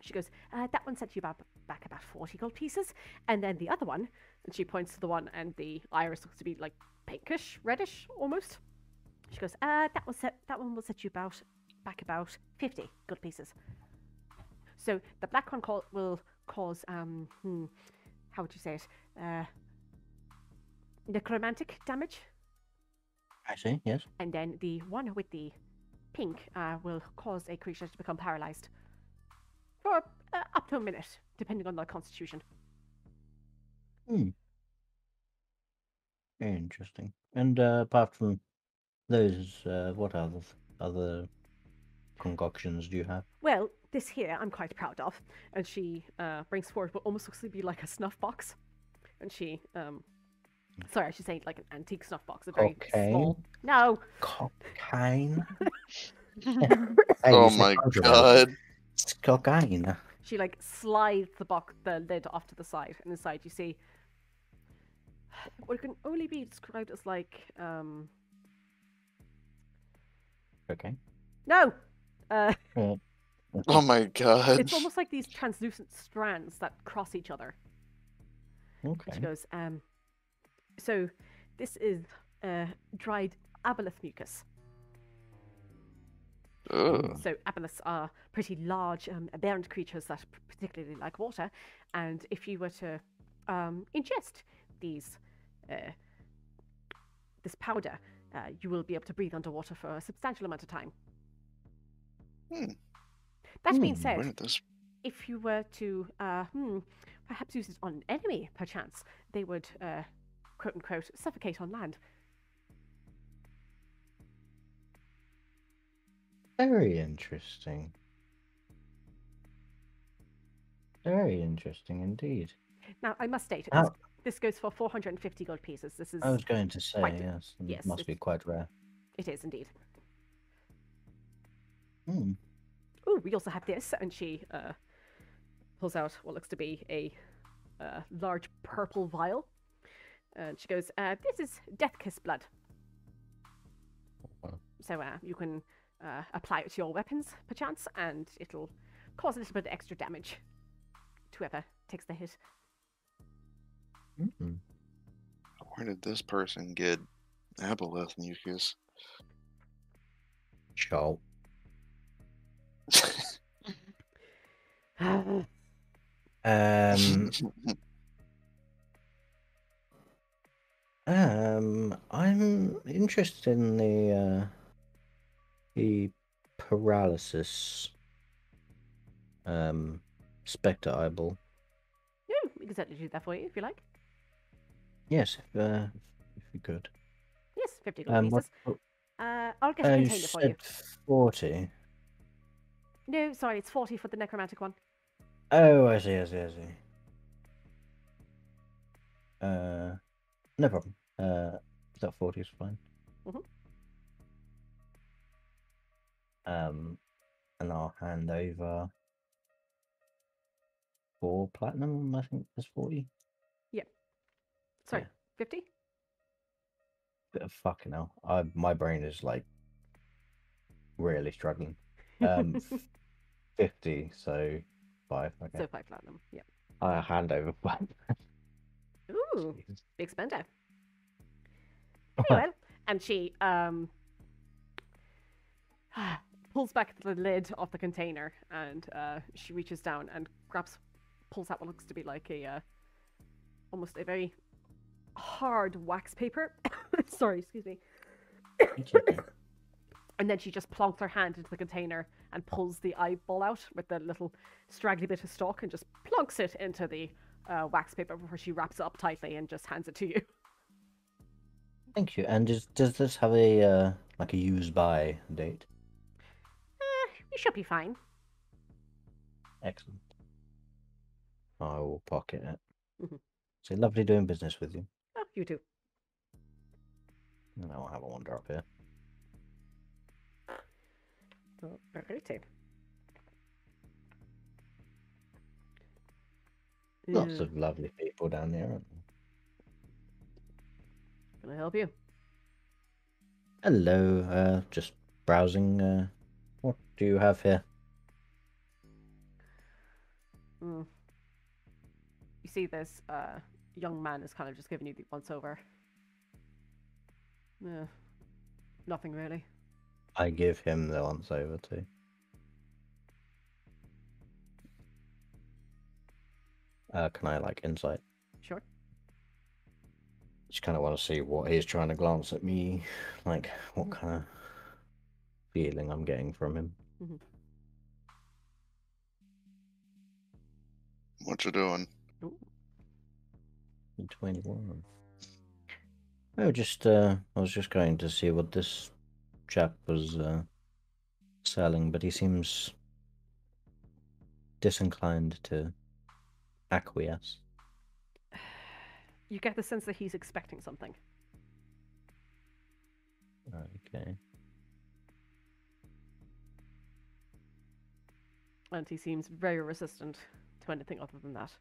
She goes, that one set you back about 40 gold pieces. And then the other one, and she points to the one, and the iris looks to be like pinkish, reddish almost. She goes, that one will set you back about 50 gold pieces. So the black one will cause, how would you say it? Necromantic damage. I see, yes. And then the one with the pink will cause a creature to become paralyzed for up to a minute, depending on their constitution. Interesting. And apart from those, what other concoctions do you have? Well, this here I'm quite proud of. And she brings forward what almost looks to be like a snuff box. And she, sorry, I should say like an antique snuff box. A very small. No. Cocaine? Oh my god. It's cocaine. She like slides the lid off to the side, and inside you see what can only be described as like Okay. No! Oh my god. It's almost like these translucent strands that cross each other. And Okay. she goes, so this is dried aboleth mucus. Ugh. So aboleths are pretty large, aberrant creatures that particularly like water. And if you were to ingest these, this powder, you will be able to breathe underwater for a substantial amount of time. Hmm. That being Hmm. said, Where did this? if you were to perhaps use it on an enemy, perchance, they would, quote unquote, suffocate on land. Very interesting. Very interesting indeed. Now, I must state, How- this goes for 450 gold pieces. This is, I was going to say, quite- yes, it yes, must be it's- quite rare. it is indeed. Hmm. Oh, we also have this, and she pulls out what looks to be a large purple vial. And she goes, this is Death Kiss blood. Wow. So you can apply it to your weapons, perchance, and it'll cause a little bit of extra damage to whoever takes the hit. Mm-hmm. Where did this person get aboleth mucus? Show. Um. I'm interested in the paralysis. Spectre eyeball. Yeah, we can certainly do that for you if you like. Yes, if you could. Yes, 50 gold What? pieces. I'll get a You container for you. said 40. No, sorry, it's 40 for the necromantic one. Oh, I see. No problem. That 40 is fine. Mhm. And I'll hand over 4 platinum. I think there's 40. Sorry, Yeah. 50? Bit of fucking hell. My brain is like really struggling. 50, so 5. Okay. So 5 platinum, yeah. I hand over 5. Ooh, Jesus. big spender. Anyway, and she pulls back the lid of the container, and she reaches down and pulls out what looks to be like a almost a very hard wax paper. Sorry, excuse me. It's okay. And then she just plonks her hand into the container and pulls the eyeball out with the little straggly bit of stalk and just plonks it into the wax paper before she wraps it up tightly and just hands it to you. Thank you. And does this have a like a use by date? You should be fine. Excellent. I will pocket it. Mhm. So lovely doing business with you. Oh, you too. And I'll have a wander up here. Alrighty. Lots of lovely people down there, aren't there? Can I help you? Hello, just browsing. What do you have here? You see this young man is kind of just giving you the once over. Nothing really. I give him the once over too. Can I like insight? Sure. Just kind of want to see what he's trying to glance at me, like what kind of feeling I'm getting from him. What you doing? Ooh. 21. Oh, just I was just going to see what this chap was selling, but he seems disinclined to acquiesce. You get the sense that he's expecting something. Okay. And he seems very resistant to anything other than that.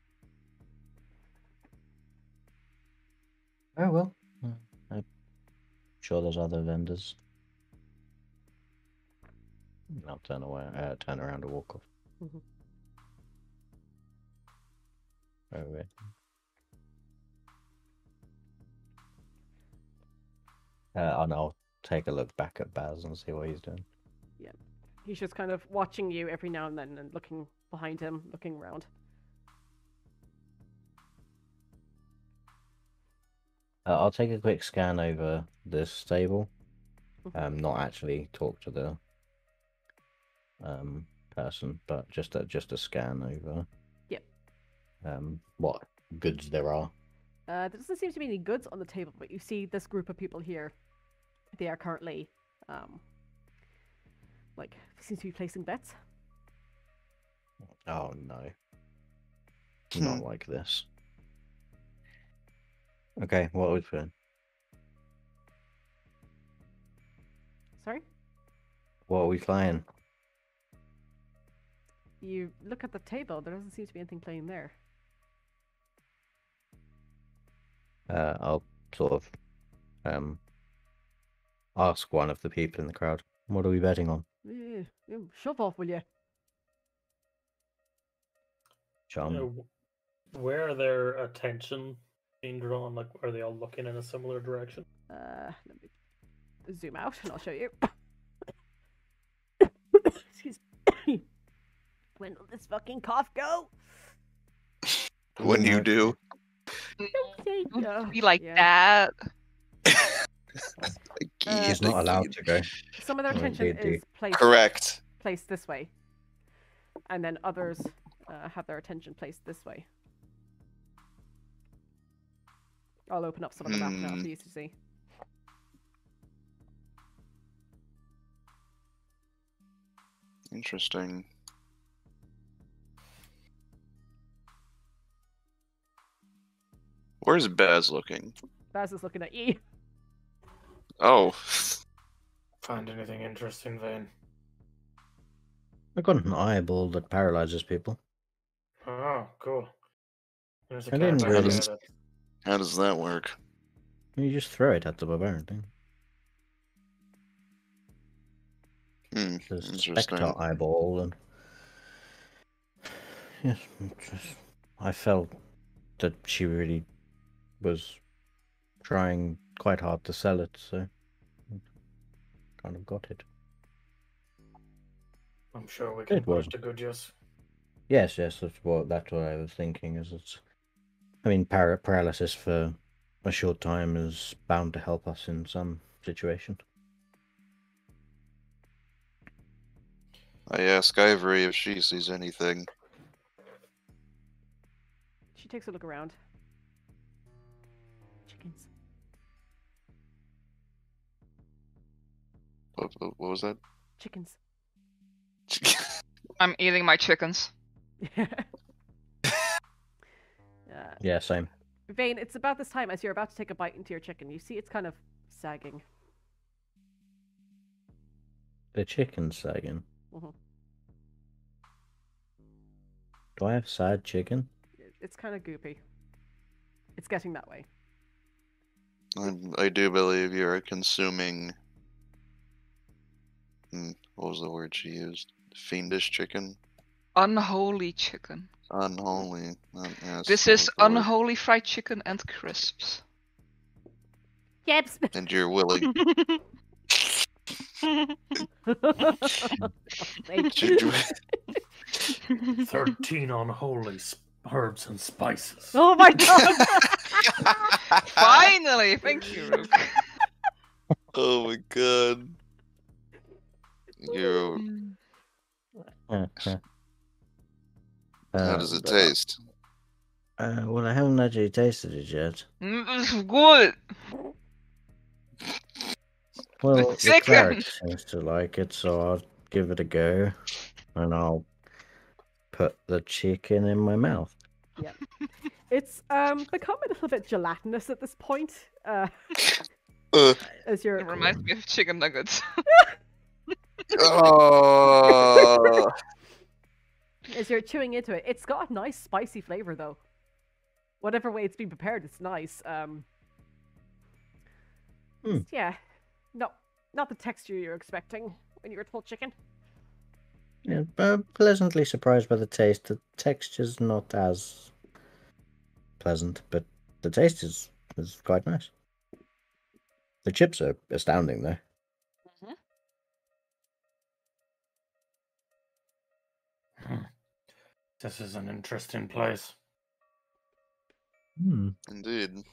Oh well, I'm sure there's other vendors. I'll turn away. Turn around and walk off. Mhm. Over. And I'll take a look back at Baz and see what he's doing. He's just kind of watching you every now and then and looking behind him, looking around. I'll take a quick scan over this table. Mhm. Not actually talk to the person, but just a scan over. Yep. What goods there are. There doesn't seem to be any goods on the table, but you see this group of people here. They are currently, seem to be placing bets. Oh no. Not like this. Okay, what are we playing? Sorry? What are we playing? You look at the table, there doesn't seem to be anything playing there. I'll sort of ask one of the people in the crowd. What are we betting on? Shove off, will you? Charm. Where are their attention being drawn? Like, are they all looking in a similar direction? Let me zoom out and I'll show you. Excuse me. When will this fucking cough go? When you do. Don't be like yeah. that. She's not allowed to go. Some of their I mean, attention they do. is placed Correct. this way, and then others have their attention placed this way. I'll open up some of the map now for you to see. Interesting. Where's Baz looking? Baz is looking at you. Oh. Find anything interesting, Vayne? I've got an eyeball that paralyzes people. Oh, cool. There's a I didn't cat really- back there How does that work? You just throw it at the barbarian thing. There's a Interesting. spectre eyeball, and yes, I felt that she really was trying quite hard to sell it, so kind of got it. I'm sure we can It put wasn't. it to good use. Yes, that's what I was thinking. I mean, paralysis for a short time is bound to help us in some situation. I ask Ivory if she sees anything. She takes a look around. Chickens. What was that? Chickens. I'm eating my chickens. Yeah, same. Vayne, it's about this time as you're about to take a bite into your chicken. You see it's kind of sagging. The chicken's sagging. Mhm. Do I have sad chicken? It's kind of goopy. It's getting that way. I do believe you're consuming. What was the word she used? Fiendish chicken? Unholy chicken. Unholy. Yes, This that is was the word. unholy fried chicken and crisps. Yeps. And you're willing. Should you- 13 unholy herbs and spices. Oh my god! Finally! Thank you, Rook. Oh my god. You're. How does it taste? Well, I haven't actually tasted it yet. This is good. Well, the Chicken! cleric seems to like it, so I'll give it a go, and I'll put the chicken in my mouth. Yeah. It's become a little bit gelatinous at this point. As you're It reminds me of chicken nuggets. Oh. as you're chewing into it. It's got a nice spicy flavor though. Whatever way it's been prepared, it's nice. Hmm. Yeah. No, not the texture you're expecting when you were told chicken. Yeah, but pleasantly surprised by the taste. The texture's not as pleasant, but the taste is quite nice. The chips are astounding, though. This is an interesting place. Indeed.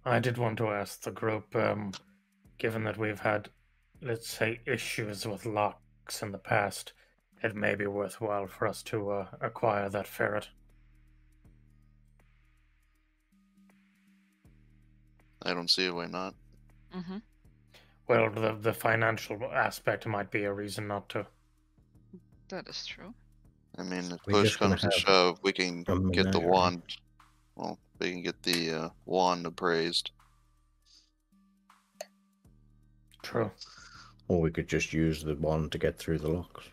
I did want to ask the group, given that we've had, let's say, issues with locks in the past, it may be worthwhile for us to acquire that ferret. I don't see why not. Mm-hmm. Well, the financial aspect might be a reason not to. That is true. I mean, if We're push just gonna comes to have shove, we can a get the menagerie. wand. Well, we can get the wand appraised. True. Or we could just use the wand to get through the locks.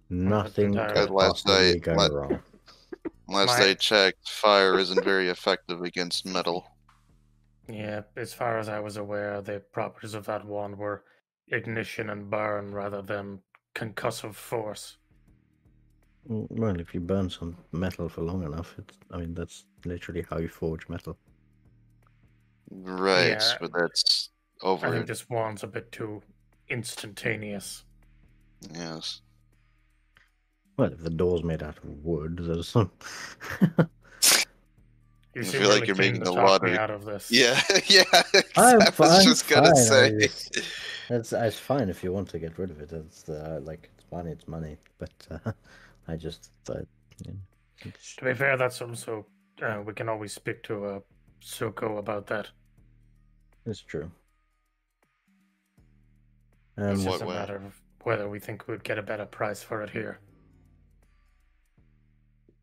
Nothing entirely could possibly go wrong. Last I checked, fire isn't very effective against metal. Yeah, as far as I was aware, the properties of that wand were ignition and burn rather than concussive force. Well, if you burn some metal for long enough, I mean, that's literally how you forge metal. Right, Yeah, but that's I over. think this wand's a bit too instantaneous. Yes. Well, if the door's made out of wood, there's some. You I seem feel like really you're keen making to a talk lot me of. out of this. Yeah, yeah. I'm I was just gonna fine. say. It's fine if you want to get rid of it. It's it's money. But I just thought. To be fair, that's also we can always speak to Suko about that. It's true. It's In just what a way? matter of whether we think we'd get a better price for it here.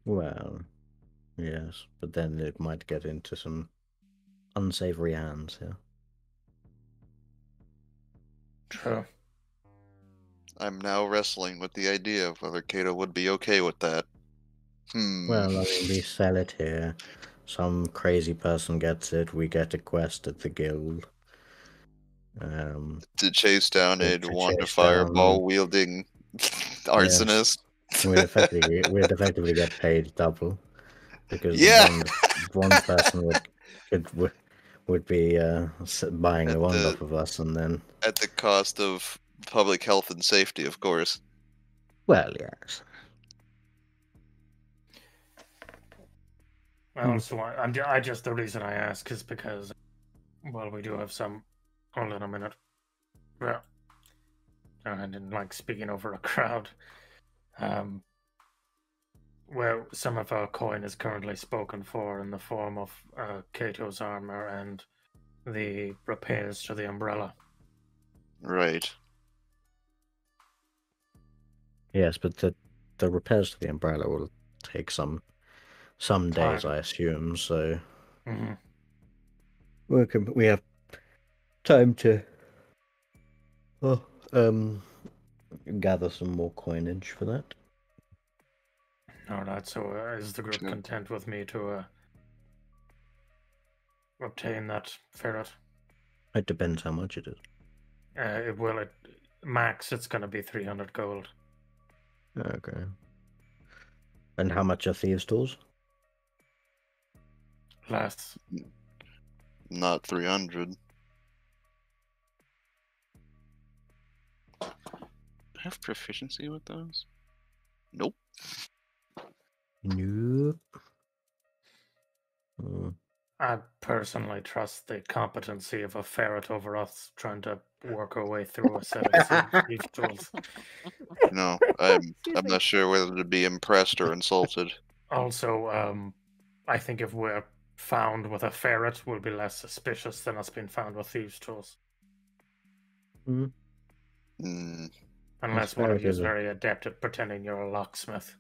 Well, yes, but then it might get into some unsavory hands. Yeah. True. I'm now wrestling with the idea of whether Kato would be okay with that. Well, I mean, we sell it here. Some crazy person gets it. We get a quest at the guild. To chase down a to wand of chase down- fireball wielding arsonist. We'd effectively get paid double because Yeah. one person would be buying the wand off of us, and then At the cost of public health and safety, of course. well, yes. Also, the reason I ask is because, well, we do have some. Hold on a minute. Well, I didn't like speaking over a crowd. Well, some of our coin is currently spoken for in the form of Kato's armor and the repairs to the umbrella. Right. Yes, but the repairs to the umbrella will take some days, I assume. So we have time to gather some more coinage for that. All right. So, is the group content with me to obtain that ferret? It depends how much it is. Max, it's going to be 300 gold. Okay. And how much are thieves' tools? Less. Not 300. Do I have proficiency with those? Nope. Nope. I personally trust the competency of a ferret over us trying to work our way through a set of thieves' tools. No, I'm not sure whether to be impressed or insulted. Also, I think if we're found with a ferret, we'll be less suspicious than us being found with thieves' tools. Unless one of you is very adept at pretending you're a locksmith.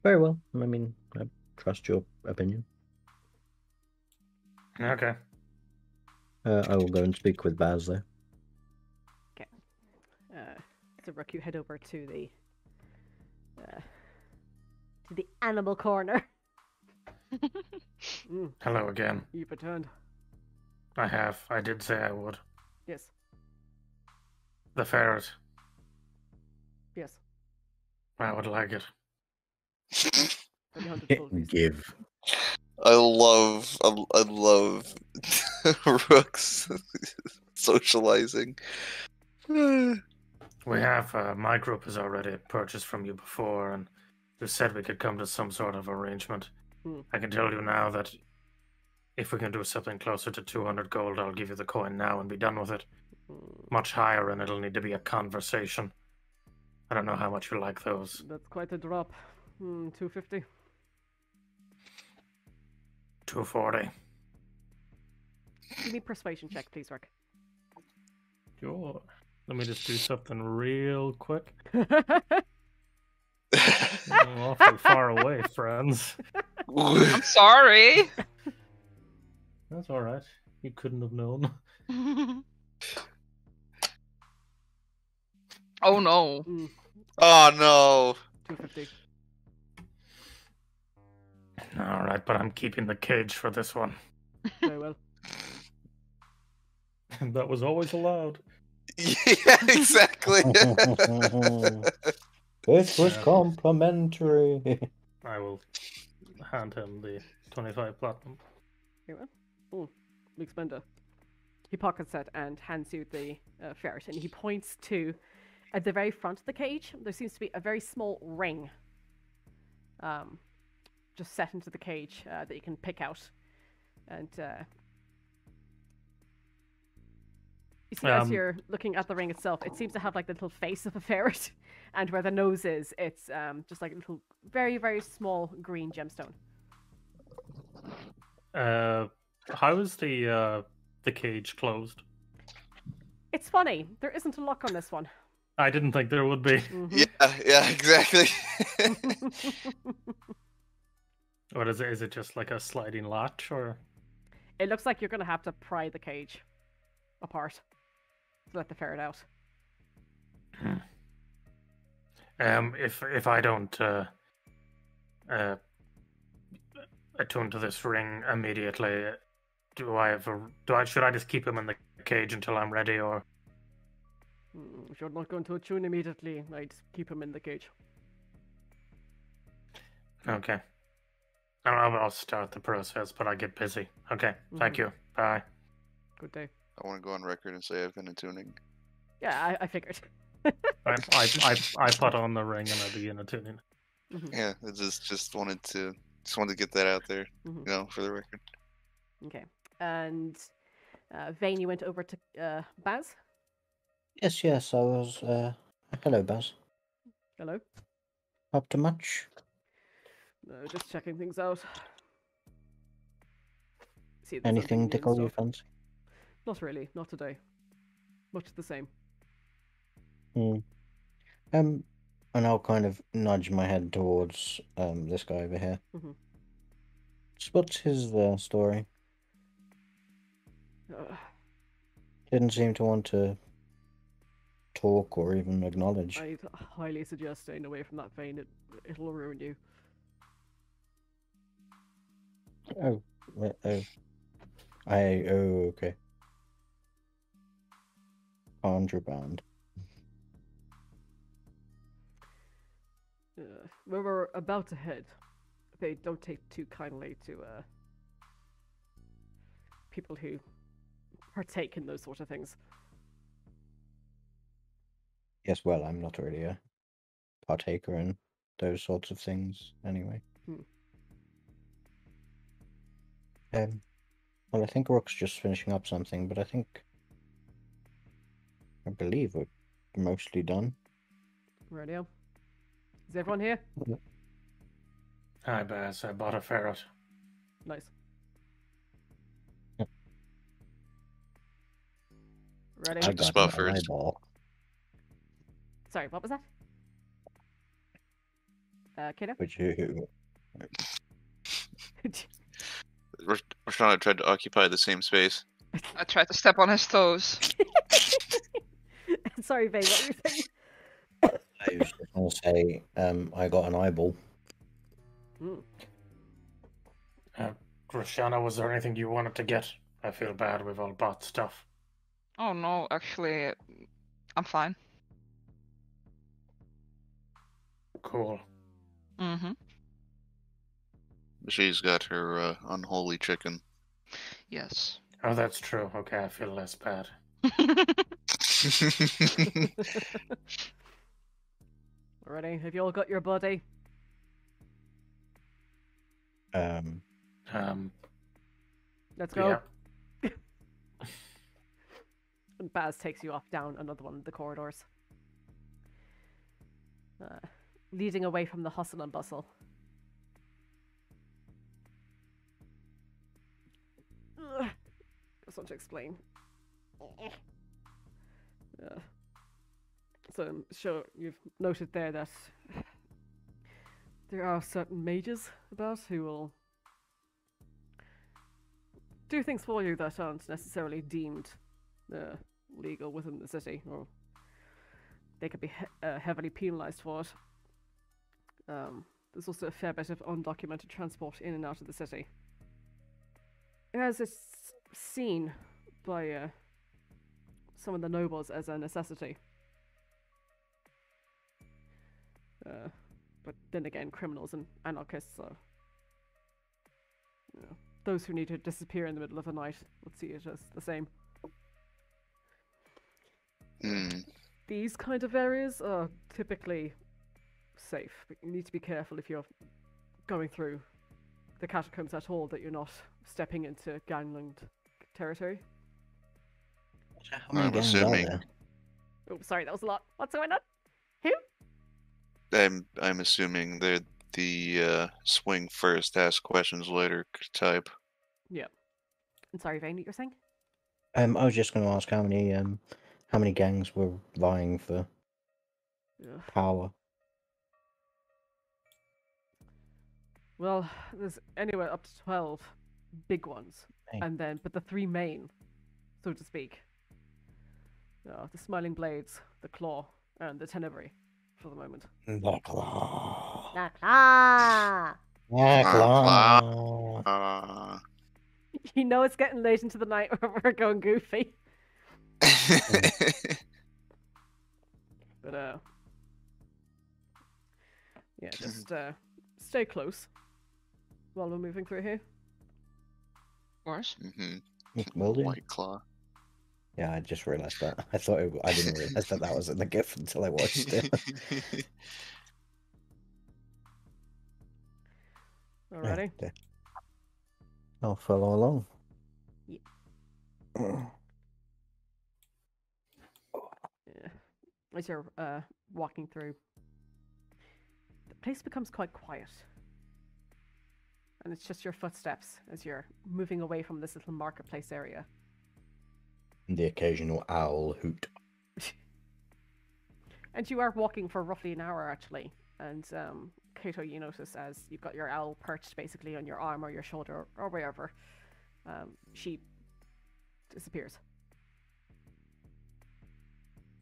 Very well. I mean, I trust your opinion. Okay. I will go and speak with Baz there. Okay. So Rook, you head over to the animal corner Hello again. You've returned. I have. I did say I would. Yes. The ferret. Yes. I would like it. 300 gold pieces. Give. I love Rook's socializing. We have, my group has already purchased from you before, and you said we could come to some sort of arrangement. I can tell you now that if we can do something closer to 200 gold, I'll give you the coin now and be done with it. Much higher, and it'll need to be a conversation. I don't know how much you like those. That's quite a drop. 250. 240. Give me persuasion check, please, Rook. Sure. Let me just do something real quick. I'm awfully far away, friends. I'm sorry. That's alright. You couldn't have known. Oh no. Oh no. 250. Alright, but I'm keeping the cage for this one. Very well. And that was always allowed. Yeah, exactly. This was Yeah. complimentary. I will hand him the 25 platinum. Very well. Luke Spender. He pockets it and hands you the ferret, and he points to, at the very front of the cage, there seems to be a very small ring just set into the cage that you can pick out. And you see, as you're looking at the ring itself, it seems to have like the little face of a ferret, and where the nose is, it's just like a little, very, very small green gemstone. How is the cage closed? It's funny, there isn't a lock on this one. I didn't think there would be. Yeah, exactly. What is it? Is it just like a sliding latch, or? It looks like you're going to have to pry the cage apart to let the ferret out. If I don't attune to this ring immediately, should I just keep him in the cage until I'm ready, or? If you're not going to attune immediately, I'd keep him in the cage. Okay. I'll start the process, but I get busy. Okay, thank you. Bye. Good day. I want to go on record and say I've been attuning. Yeah, I figured. I put on the ring and I begin attuning. Yeah, I just wanted to get that out there, for the record. Okay. And Vayne, you went over to Baz? Yes, I was. Hello, Baz. Hello. Up to much? No, just checking things out. See if there's Anything anything new tickle and your stuff. fancy? Not really, not today. Much the same. And I'll kind of nudge my head towards this guy over here. So what's his story? Didn't seem to want to talk or even acknowledge. I'd highly suggest staying away from that Vayne. It'll ruin you. Okay. Contraband. When we're about to head, they don't take too kindly to people who partake in those sort of things. Yes, well, I'm not really a partaker in those sorts of things anyway. Well, I think Rook's just finishing up something, but I believe we're mostly done. Radio. Is everyone here? Hi, Baz. I bought a ferret. Nice. Ready? I Just got about an first. eyeball. Sorry, what was that? Kato? Which you... Roshana tried to occupy the same space. I tried to step on his toes. Sorry, Vayne, what were you saying? I was just going to say, I got an eyeball. Roshana, was there anything you wanted to get? I feel bad. We've all bought stuff. Oh no, actually, I'm fine. Cool. Mm-hmm. She's got her unholy chicken. Yes. Oh, that's true. Okay, I feel less bad. Alrighty, have you all got your buddy? Um, Let's go. Yeah. And Baz takes you off down another one of the corridors, leading away from the hustle and bustle. Just want to explain. So I'm sure you've noted there that there are certain mages about who will do things for you that aren't necessarily deemed legal within the city, or they could be heavily penalized for it. There's also a fair bit of undocumented transport in and out of the city. As it's seen by some of the nobles as a necessity. But then again, criminals and anarchists are, those who need to disappear in the middle of the night would see it as the same. These kind of areas are typically safe, but you need to be careful if you're going through the catacombs at all, that you're not stepping into gangland territory. how many I'm gangs are assuming- there? Oh, sorry, that was a lot. What's going on? Who? I'm assuming they're the swing first, ask questions later type. Yeah. I'm sorry, Vayne, what you're saying? I was just going to ask how many gangs were vying for Yeah. power. Well, there's anywhere up to 12 big ones, Hey. and then but the three main, so to speak, the Smiling Blades, the Claw, and the Tenebrae, for the moment. The claw. La claw. The Claw. claw. You know it's getting late into the night where we're going goofy. But yeah, just stay close while we're moving through here. Of course. Will do. White Claw. Yeah, I just realised that. I didn't realise that was in the GIF until I watched it. Alrighty. Yeah. I'll follow along. Yeah. As you're walking through, the place becomes quite quiet. And it's just your footsteps as you're moving away from this little marketplace area. And the occasional owl hoot. And you are walking for roughly an hour, actually. And Kato, you notice as you've got your owl perched basically on your arm or your shoulder or wherever, she disappears.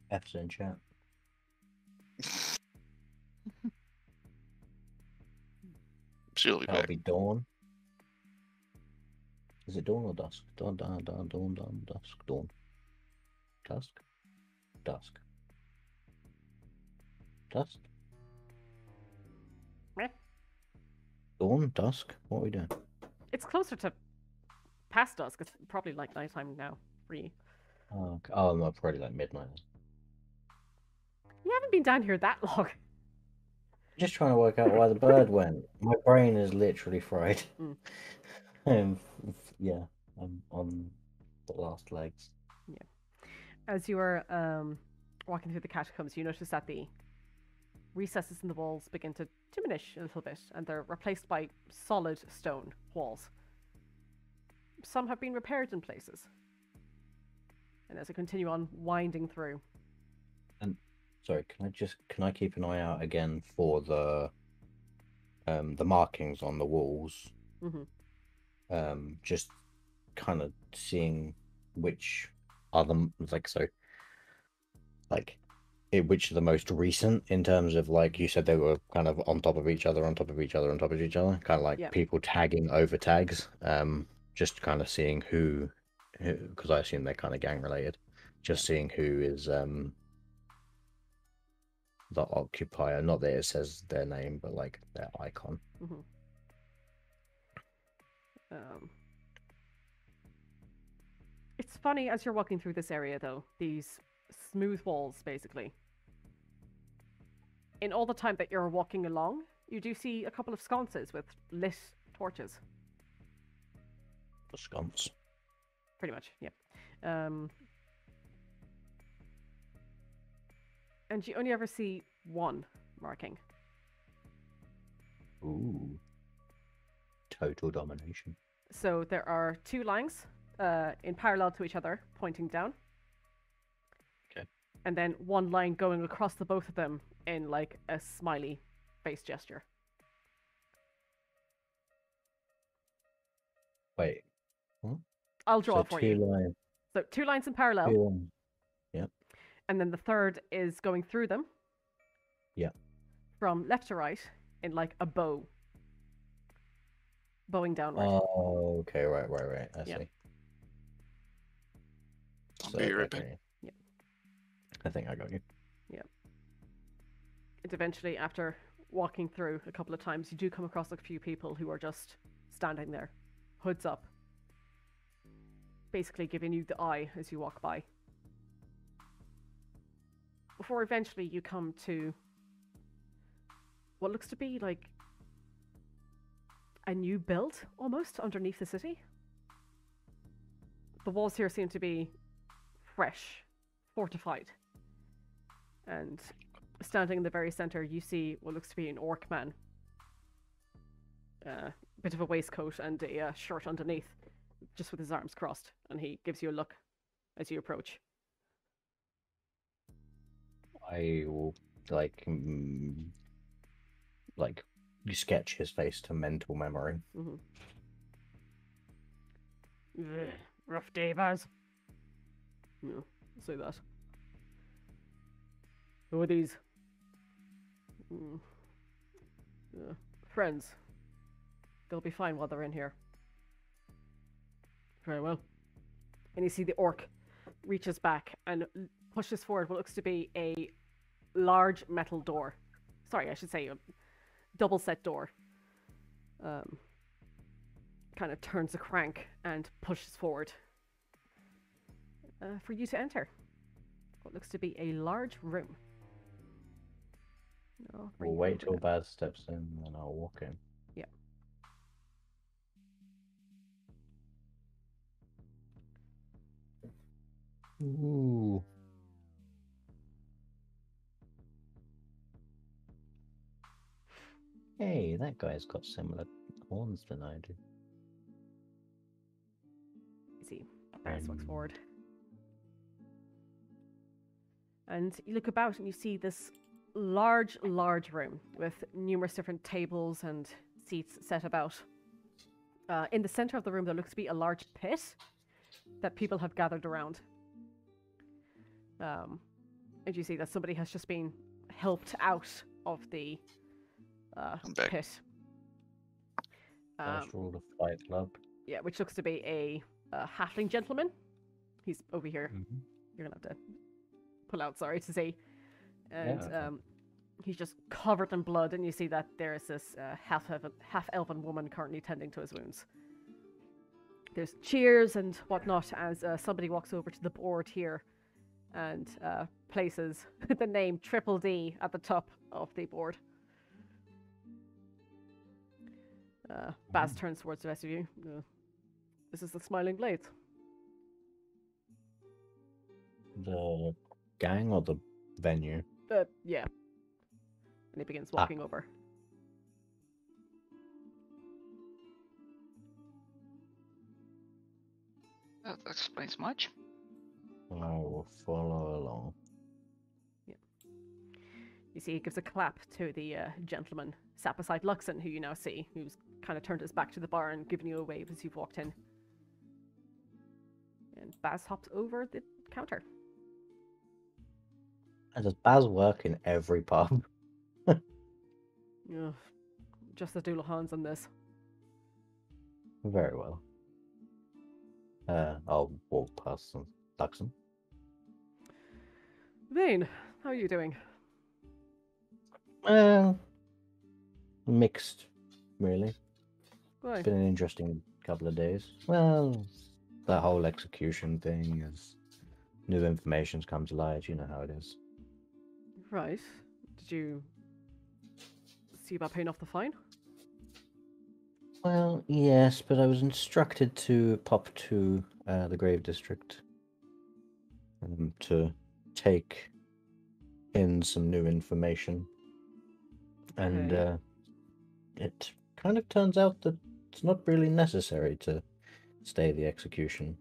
F's in chat. She'll be That'll back. be dawn. Is it dawn or dusk? Dawn, dusk, dawn. Dusk? Dusk. Dusk? Meh. Dawn? Dusk? What are we doing? It's closer to past dusk. It's probably like nighttime now, for you. Oh, okay. Oh, no, probably like midnight. You haven't been down here that long. Just trying to work out why the bird went. My brain is literally fried. Yeah, I'm on the last legs. As you are walking through the catacombs, you notice that the recesses in the walls begin to diminish a little bit, and they're replaced by solid stone walls. Some have been repaired in places. And as I continue on winding through. Sorry, can I keep an eye out again for the markings on the walls? Mm-hmm. Just kind of seeing which are the like which are the most recent in terms of, like you said, they were kind of on top of each other, on top of each other, on top of each other, kind of like Yeah. people tagging over tags. Just kind of seeing who, because I assume they're kind of gang related. Just seeing who is the occupier. Not that it says their name, but like their icon. Mm-hmm. It's funny as you're walking through this area, though, these smooth walls, basically. In all the time that you're walking along, you do see a couple of sconces with lit torches. The sconce. Pretty much, yeah. And you only ever see one marking. Ooh. Total domination. So there are 2 lines in parallel to each other, pointing down. Okay. And then 1 line going across the both of them in like a smiley face gesture. Wait. I'll draw So it for 2 you. lines. So 2 lines in parallel. 2 lines. Yep. And then the third is going through them. Yeah. From left to right in like a bow. Bowing downward. Oh, okay, right. I Yeah. see. I'll be right back. okay. Yeah. I think I got you. And eventually, after walking through a couple of times, you do come across a few people who are just standing there, hoods up, basically giving you the eye as you walk by. Before eventually you come to what looks to be like a new build, almost, underneath the city. The walls here seem to be fresh, fortified. And standing in the very center, you see what looks to be an orc man. Bit of a waistcoat and a shirt underneath, just with his arms crossed. And he gives you a look as you approach. I will like you sketch his face to mental memory. Rough day, Baz. Yeah, I'll say that. Who are these? Friends. They'll be fine while they're in here. Very well. And you see the orc reaches back and pushes forward what looks to be a large metal door. Sorry, I should say a double set door. Kind of turns a crank and pushes forward for you to enter what looks to be a large room. We'll wait till Baz steps in, and then I'll walk in. Yeah. Ooh. Hey, that guy's got similar horns than I do. You see, Baz walks forward. And you look about and you see this large room with numerous different tables and seats set about. In the center of the room, there looks to be a large pit that people have gathered around. And you see that somebody has just been helped out of the pit. First rule of Fight Club. Yeah, which looks to be a halfling gentleman. He's over here. You're gonna have to pull out, sorry, to see. And he's just covered in blood, and you see that there is this half-elven woman currently tending to his wounds. There's cheers and whatnot as somebody walks over to the board here and places the name Triple D at the top of the board. Baz turns towards the rest of you. This is the Smiling Blades. The gang or the venue? Yeah. And he begins walking over. That explains much. I will follow along. Yeah. You see, he gives a clap to the gentleman sat beside Luxon, who you now see, who's kind of turned his back to the bar and given you a wave as you've walked in. And Baz hops over the counter. And does Baz work in every pub? Yeah, just the Doulahan's on this. Very well. I'll walk past some Luxon. Vayne, how are you doing? Mixed, really. Why? It's been an interesting couple of days. Well, the whole execution thing, as new information's come to light, you know how it is. Right. Did you see about paying off the fine? Well, yes, but I was instructed to pop to the Grave District to take in some new information. And Okay. it kind of turns out that it's not really necessary to stay the execution.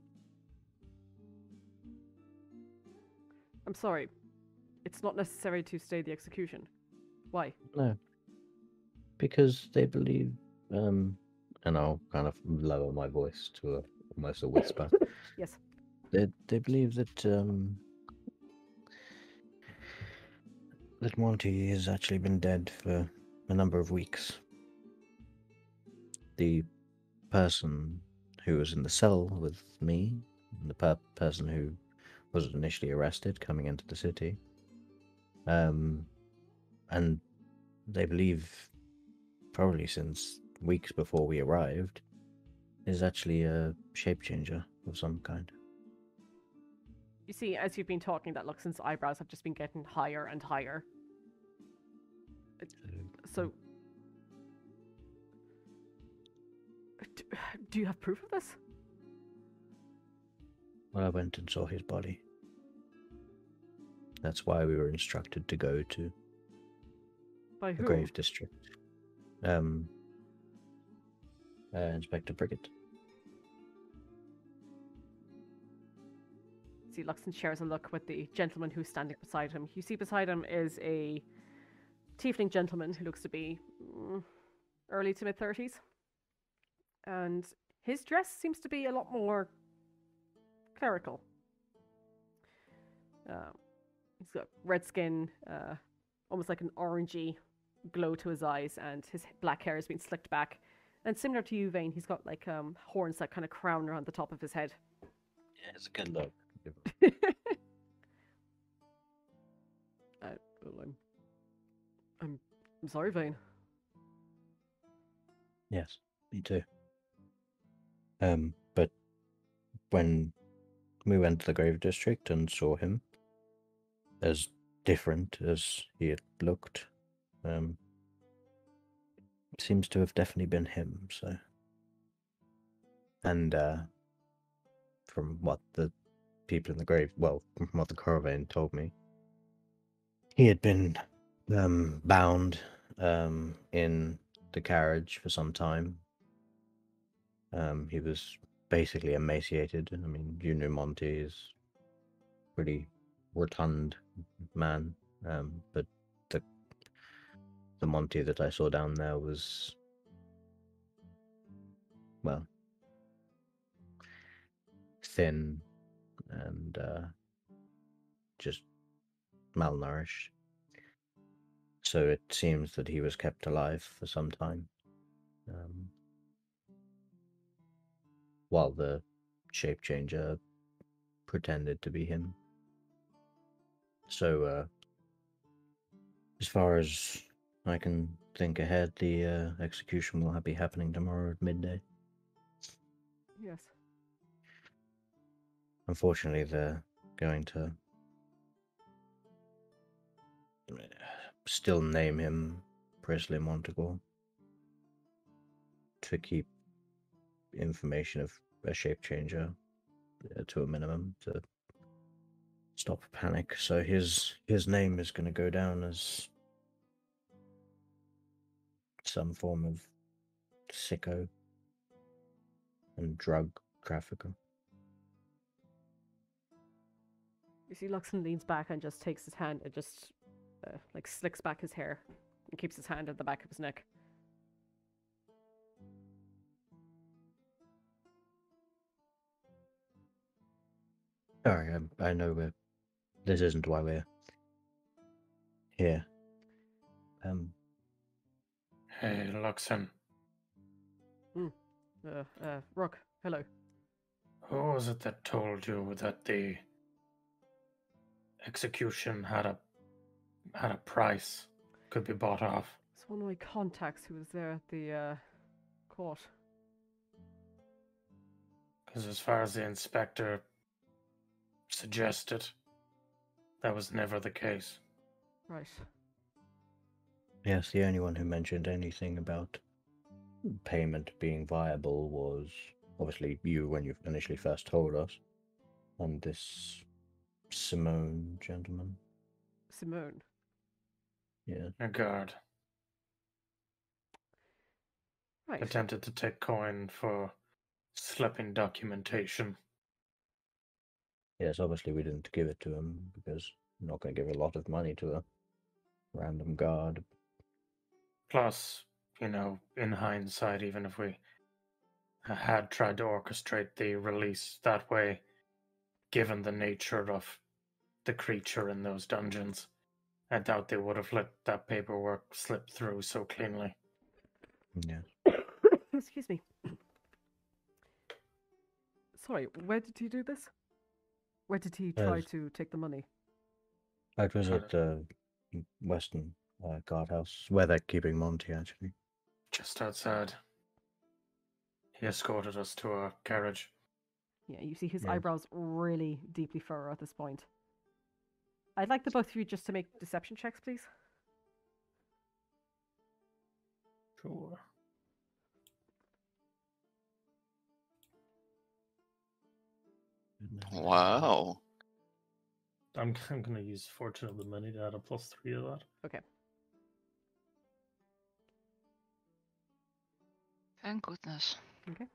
I'm sorry. It's not necessary to stay the execution. Why? No. Because they believe, and I'll kind of lower my voice to almost a whisper. Yes. They believe that that Monty has actually been dead for a number of weeks. The person who was in the cell with me, the person who was initially arrested coming into the city, and they believe, probably since weeks before we arrived, is actually a shape changer of some kind. You see, as you've been talking, that Luxon's eyebrows have just been getting higher and higher. So, do you have proof of this? Well, I went and saw his body. That's why we were instructed to go to By the who? Grave District. Inspector Prickett. See, Luxon shares a look with the gentleman who's standing beside him. You see beside him is a tiefling gentleman who looks to be early to mid-30s. And his dress seems to be a lot more clerical. He's got red skin, almost like an orangey glow to his eyes, and his black hair has been slicked back. And similar to you, Vayne, he's got like horns that kind of crown around the top of his head. Yeah, it's a good look. Well, I'm sorry, Vayne. Yes, me too. But when we went to the Grave District and saw him, as different as he had looked, seems to have definitely been him, so. And from what the people in the grave, well, from what the Corvain told me, he had been bound in the carriage for some time. He was basically emaciated. I mean, you knew Monty is pretty rotund man, but the Monty that I saw down there was, well, thin and just malnourished. So it seems that he was kept alive for some time, while the shape changer pretended to be him. So as far as I can think ahead, the execution will be happening tomorrow at midday. Yes. Unfortunately, they're going to still name him Presley Montague to keep information of a shape changer to a minimum to stop panic. So his name is going to go down as some form of sicko and drug trafficker. You see, Luxon leans back and just takes his hand and just like slicks back his hair and keeps his hand at the back of his neck. Sorry, I know this isn't why we're here. Hey, Luxon. Rook, hello. Who was it that told you that the execution had a price, could be bought off? It's one of my contacts who was there at the court. Because as far as the inspector suggested, that was never the case. Right. Yes, the only one who mentioned anything about payment being viable was obviously you when you initially first told us, and this Simone gentleman. Simone. Yeah. A guard Right. attempted to take coin for slipping documentation. Yes, obviously we didn't give it to him because we're not going to give a lot of money to a random guard. Plus, in hindsight, even if we had tried to orchestrate the release that way, given the nature of the creature in those dungeons, I doubt they would have let that paperwork slip through so cleanly. Yes. Excuse me. Sorry, where did he do this? Where did he try to take the money? It was at Western guardhouse, where they're keeping Monty, actually. Just outside. He escorted us to our carriage. Yeah, you see his Yeah. eyebrows really deeply furrow at this point. I'd like the both of you just to make deception checks, please. Sure. Wow. I'm going to use Fortune of the Many to add a +3 to that. Okay. Thank goodness. Okay.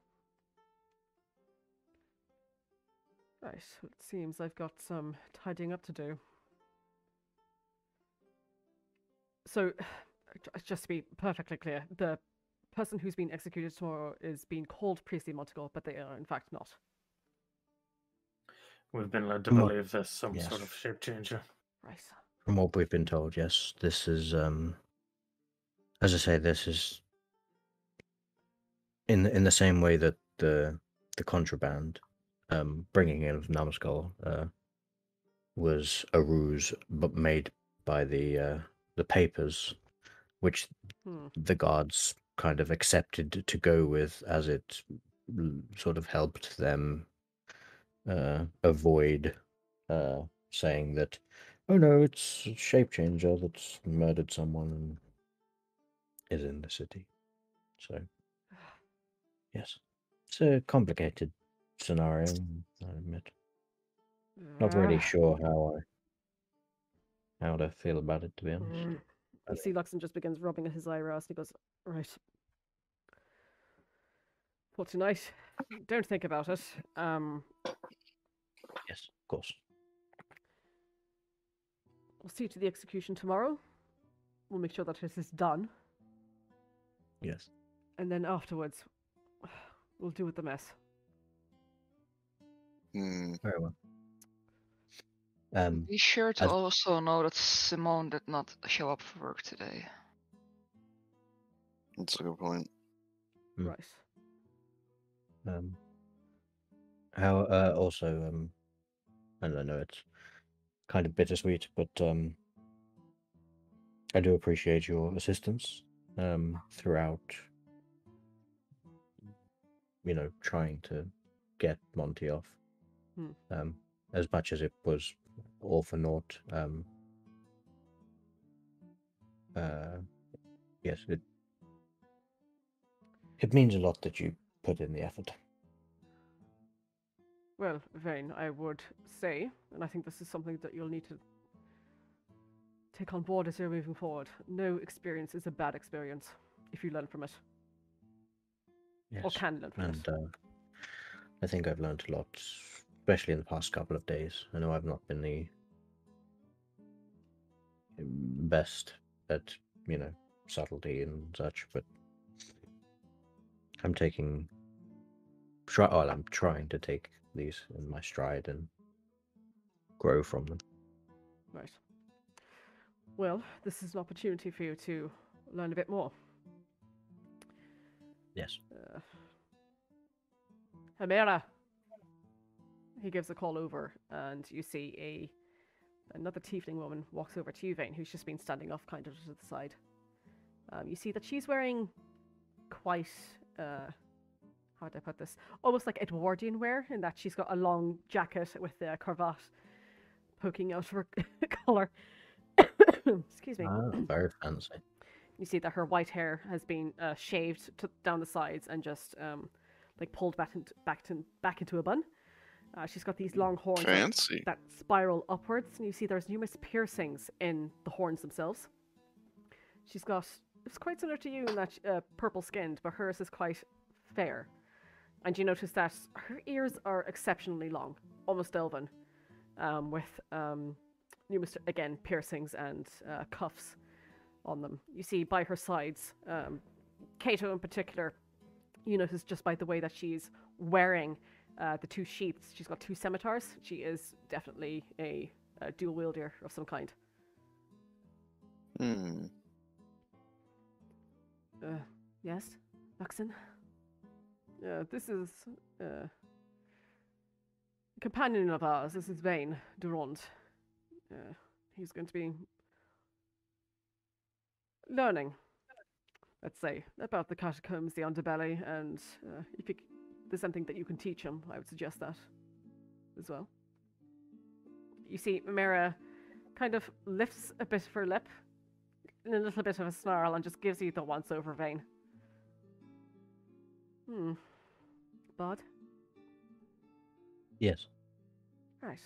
Right, so it seems I've got some tidying up to do. So, just to be perfectly clear, the person who's being executed tomorrow is being called Priestley Monteagle, but they are in fact not. We've been led to From what- believe there's some yes. sort of shape changer. Right. From what we've been told, yes, this is, as I say, this is in the same way that the contraband, bringing in of Numbskull, was a ruse, but made by the papers, which the guards kind of accepted to go with, as it sort of helped them avoid saying that, oh no, it's a shape changer that's murdered someone and is in the city. So, yes, it's a complicated scenario, I admit. Not really sure how to feel about it, to be honest. You see Luxon just begins rubbing at his eyebrows and he goes, right. For tonight, don't think about it. Yes, of course. We'll see to the execution tomorrow. We'll make sure that it is done. Yes. And then afterwards, we'll deal with the mess. Very well. Be sure to as- also know that Simone did not show up for work today. That's a good point. Right. How also and I know it's kind of bittersweet, but I do appreciate your assistance throughout, trying to get Monty off. As much as it was all for naught. Yes, it means a lot that you put in the effort. Well, Vayne, I would say, and I think this is something that you'll need to take on board as you're moving forward. No experience is a bad experience if you learn from it. Yes. Or can learn from it. And I think I've learned a lot, especially in the past couple of days. I know I've not been the best at, subtlety and such, but I'm trying to take these in my stride and grow from them. Right. Well, this is an opportunity for you to learn a bit more. Yes. Hamera. He gives a call over, and you see another tiefling woman walks over to you, Vayne, who's just been standing off kind of to the side. You see that she's wearing quite, how do I put this? Almost like Edwardian wear, in that she's got a long jacket with a cravat poking out of her collar. Excuse me. Ah, very fancy. You see that her white hair has been shaved down the sides and just like pulled back into a bun. She's got these long horns Fancy. that spiral upwards, and you see there's numerous piercings in the horns themselves. She's got, it's quite similar to you in that purple skinned, but hers is quite fair. And you notice that her ears are exceptionally long, almost elven, with numerous, again, piercings and cuffs on them. You see by her sides, Kato in particular, you notice just by the way that she's wearing the two sheaths, she's got two scimitars. She is definitely a dual wielder of some kind. Hmm. Yes, Luxon? This is a companion of ours. This is Vayne Durand. He's going to be learning, let's say, about the catacombs, the underbelly, and if there's something that you can teach him, I would suggest that as well. You see, Mira kind of lifts a bit of her lip in a little bit of a snarl and just gives you the once-over Vayne. Bod? Yes. Right.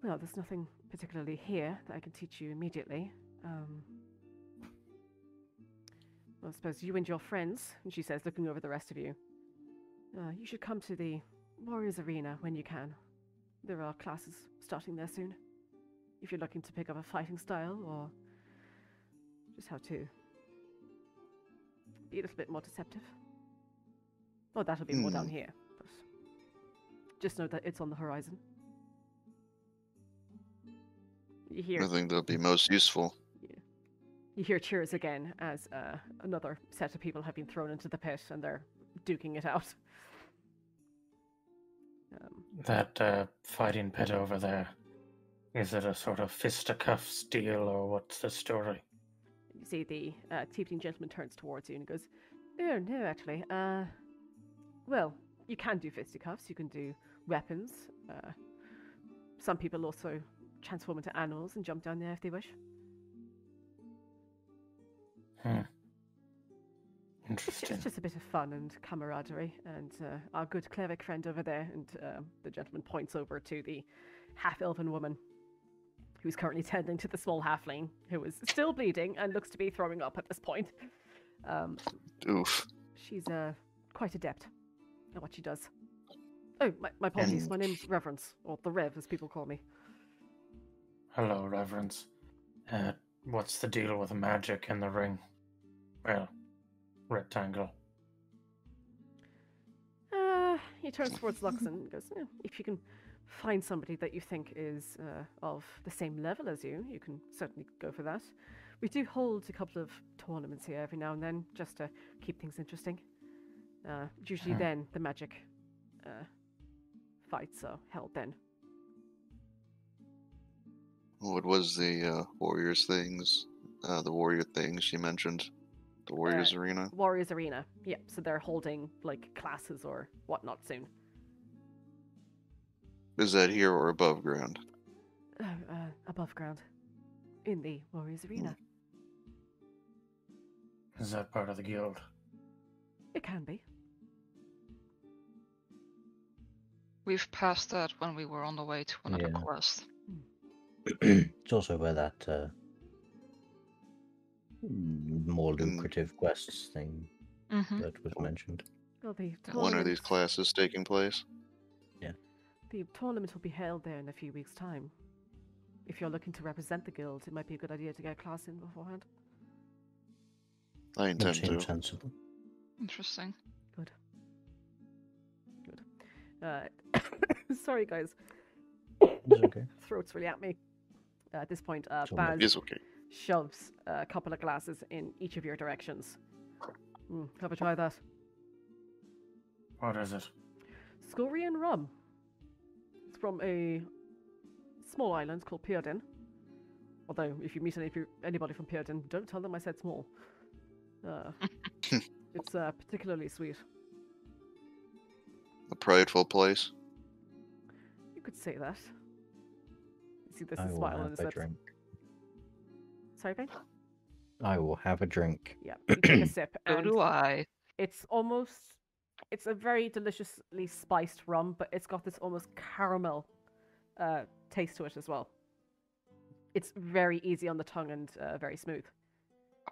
Well, there's nothing particularly here that I can teach you immediately. Well, I suppose you and your friends, and she says, looking over the rest of you, you should come to the Warriors Arena when you can. There are classes starting there soon. If you're looking to pick up a fighting style, or just how to be a little bit more deceptive. Oh, that'll be more down here, but just know that it's on the horizon. You hear... I think that'll be most useful. You hear cheers again as another set of people have been thrown into the pit and they're duking it out. That fighting pit over there, is it a sort of fisticuffs deal, or what's the story? You see the tiefling gentleman turns towards you and goes, "Oh, no, actually. Well, you can do fisticuffs, you can do weapons. Some people also transform into animals and jump down there if they wish." Interesting. It's just a bit of fun and camaraderie, and our good cleric friend over there, and the gentleman points over to the half-elven woman who's currently tending to the small halfling, who is still bleeding and looks to be throwing up at this point. Oof. She's quite adept at what she does. Oh, my apologies. My name's Reverence, or the Rev, as people call me. Hello, Reverence. What's the deal with magic in the ring? Well, rectangle. He turns towards Luxon and goes, if you can find somebody that you think is of the same level as you, you can certainly go for that. We do hold a couple of tournaments here every now and then, just to keep things interesting. Usually then the magic fights are held then. What was the Warriors things? The Warrior things you mentioned? The Warriors Arena? Warriors Arena, yep. So they're holding, like, classes or whatnot soon. Is that here or above ground? Above ground. In the Warriors Arena. Is that part of the guild? It can be. We've passed that when we were on the way to another quest. It's also where that more lucrative quests thing that was mentioned. Well, When are these classes taking place? Yeah. The tournament will be held there in a few weeks' time. If you're looking to represent the guild, it might be a good idea to get a class in beforehand. I intend to. Seems sensible. Interesting. Good. Good. Sorry, guys. It's okay. Throat's really at me. At this point, all right. Baz It's okay. shoves a couple of glasses in each of your directions. Have a try that. What is it? Scorian rum. It's from a small island called Pearden. Although, if you meet anybody from Pearden, don't tell them I said small. It's particularly sweet. A prideful place. You could say that. You see this I will smile on have his a lips. drink. Sorry, Vayne? I will have a drink. Yeah, you take a sip. So And do I. it's a very deliciously spiced rum, but it's got this almost caramel taste to it as well. It's very easy on the tongue and very smooth.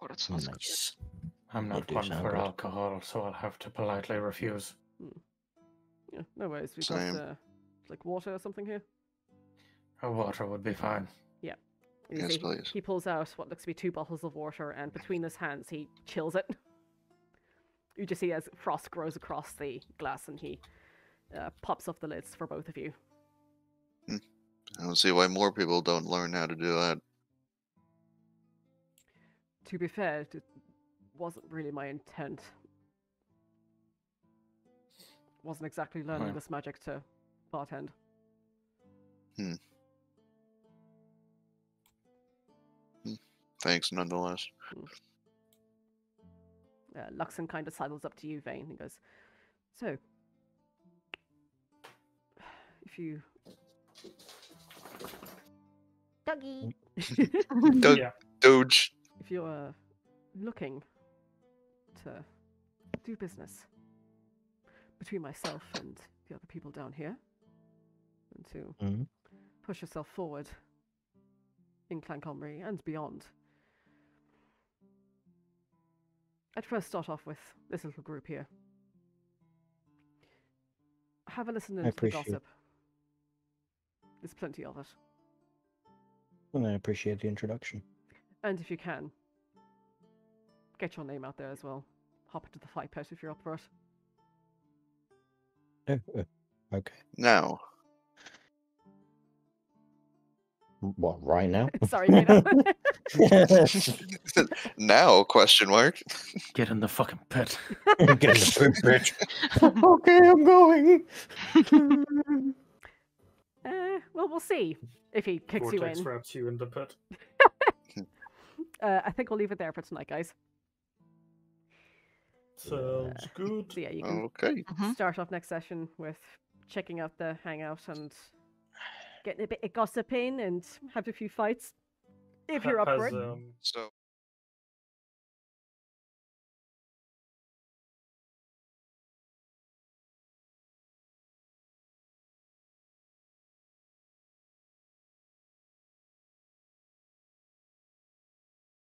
Oh, that sounds good. Nice. I'm They not do one sound for good. alcohol, so I'll have to politely refuse. Yeah, no worries. We've Same. got like water or something here. A water would be fine. And you Yes, see please. he pulls out what looks to be 2 bottles of water, and between his hands he chills it. You just see as frost grows across the glass, and he pops off the lids for both of you. I don't see why more people don't learn how to do that. To be fair, it wasn't really my intent. Wasn't exactly learning Right. this magic to bartend. Thanks, nonetheless. Luxon kind of sidles up to you, Vayne, and goes, "So, if you Doggy. Doug, Yeah. Doge. if you're looking to do business between myself and the other people down here, and to Mhm. push yourself forward in Clanconry and beyond, I'd first start off with this little group here. Have a listen I into the appreciate- gossip. There's plenty of it. And I appreciate the introduction. And if you can, get your name out there as well. Hop into the fight pit if you're up for it. Okay. Now, What, right now? Sorry, Kato. now, question mark. Get in the fucking pit. Get in the food, bitch. Okay, I'm going. Well, we'll see if he kicks you Vortex in. wraps you in the pit. I think we'll leave it there for tonight, guys. Sounds good. So yeah, you can Okay. Mhm. start off next session with checking out the hangout and getting a bit of gossip in and have a few fights if you're up for it. Has, So.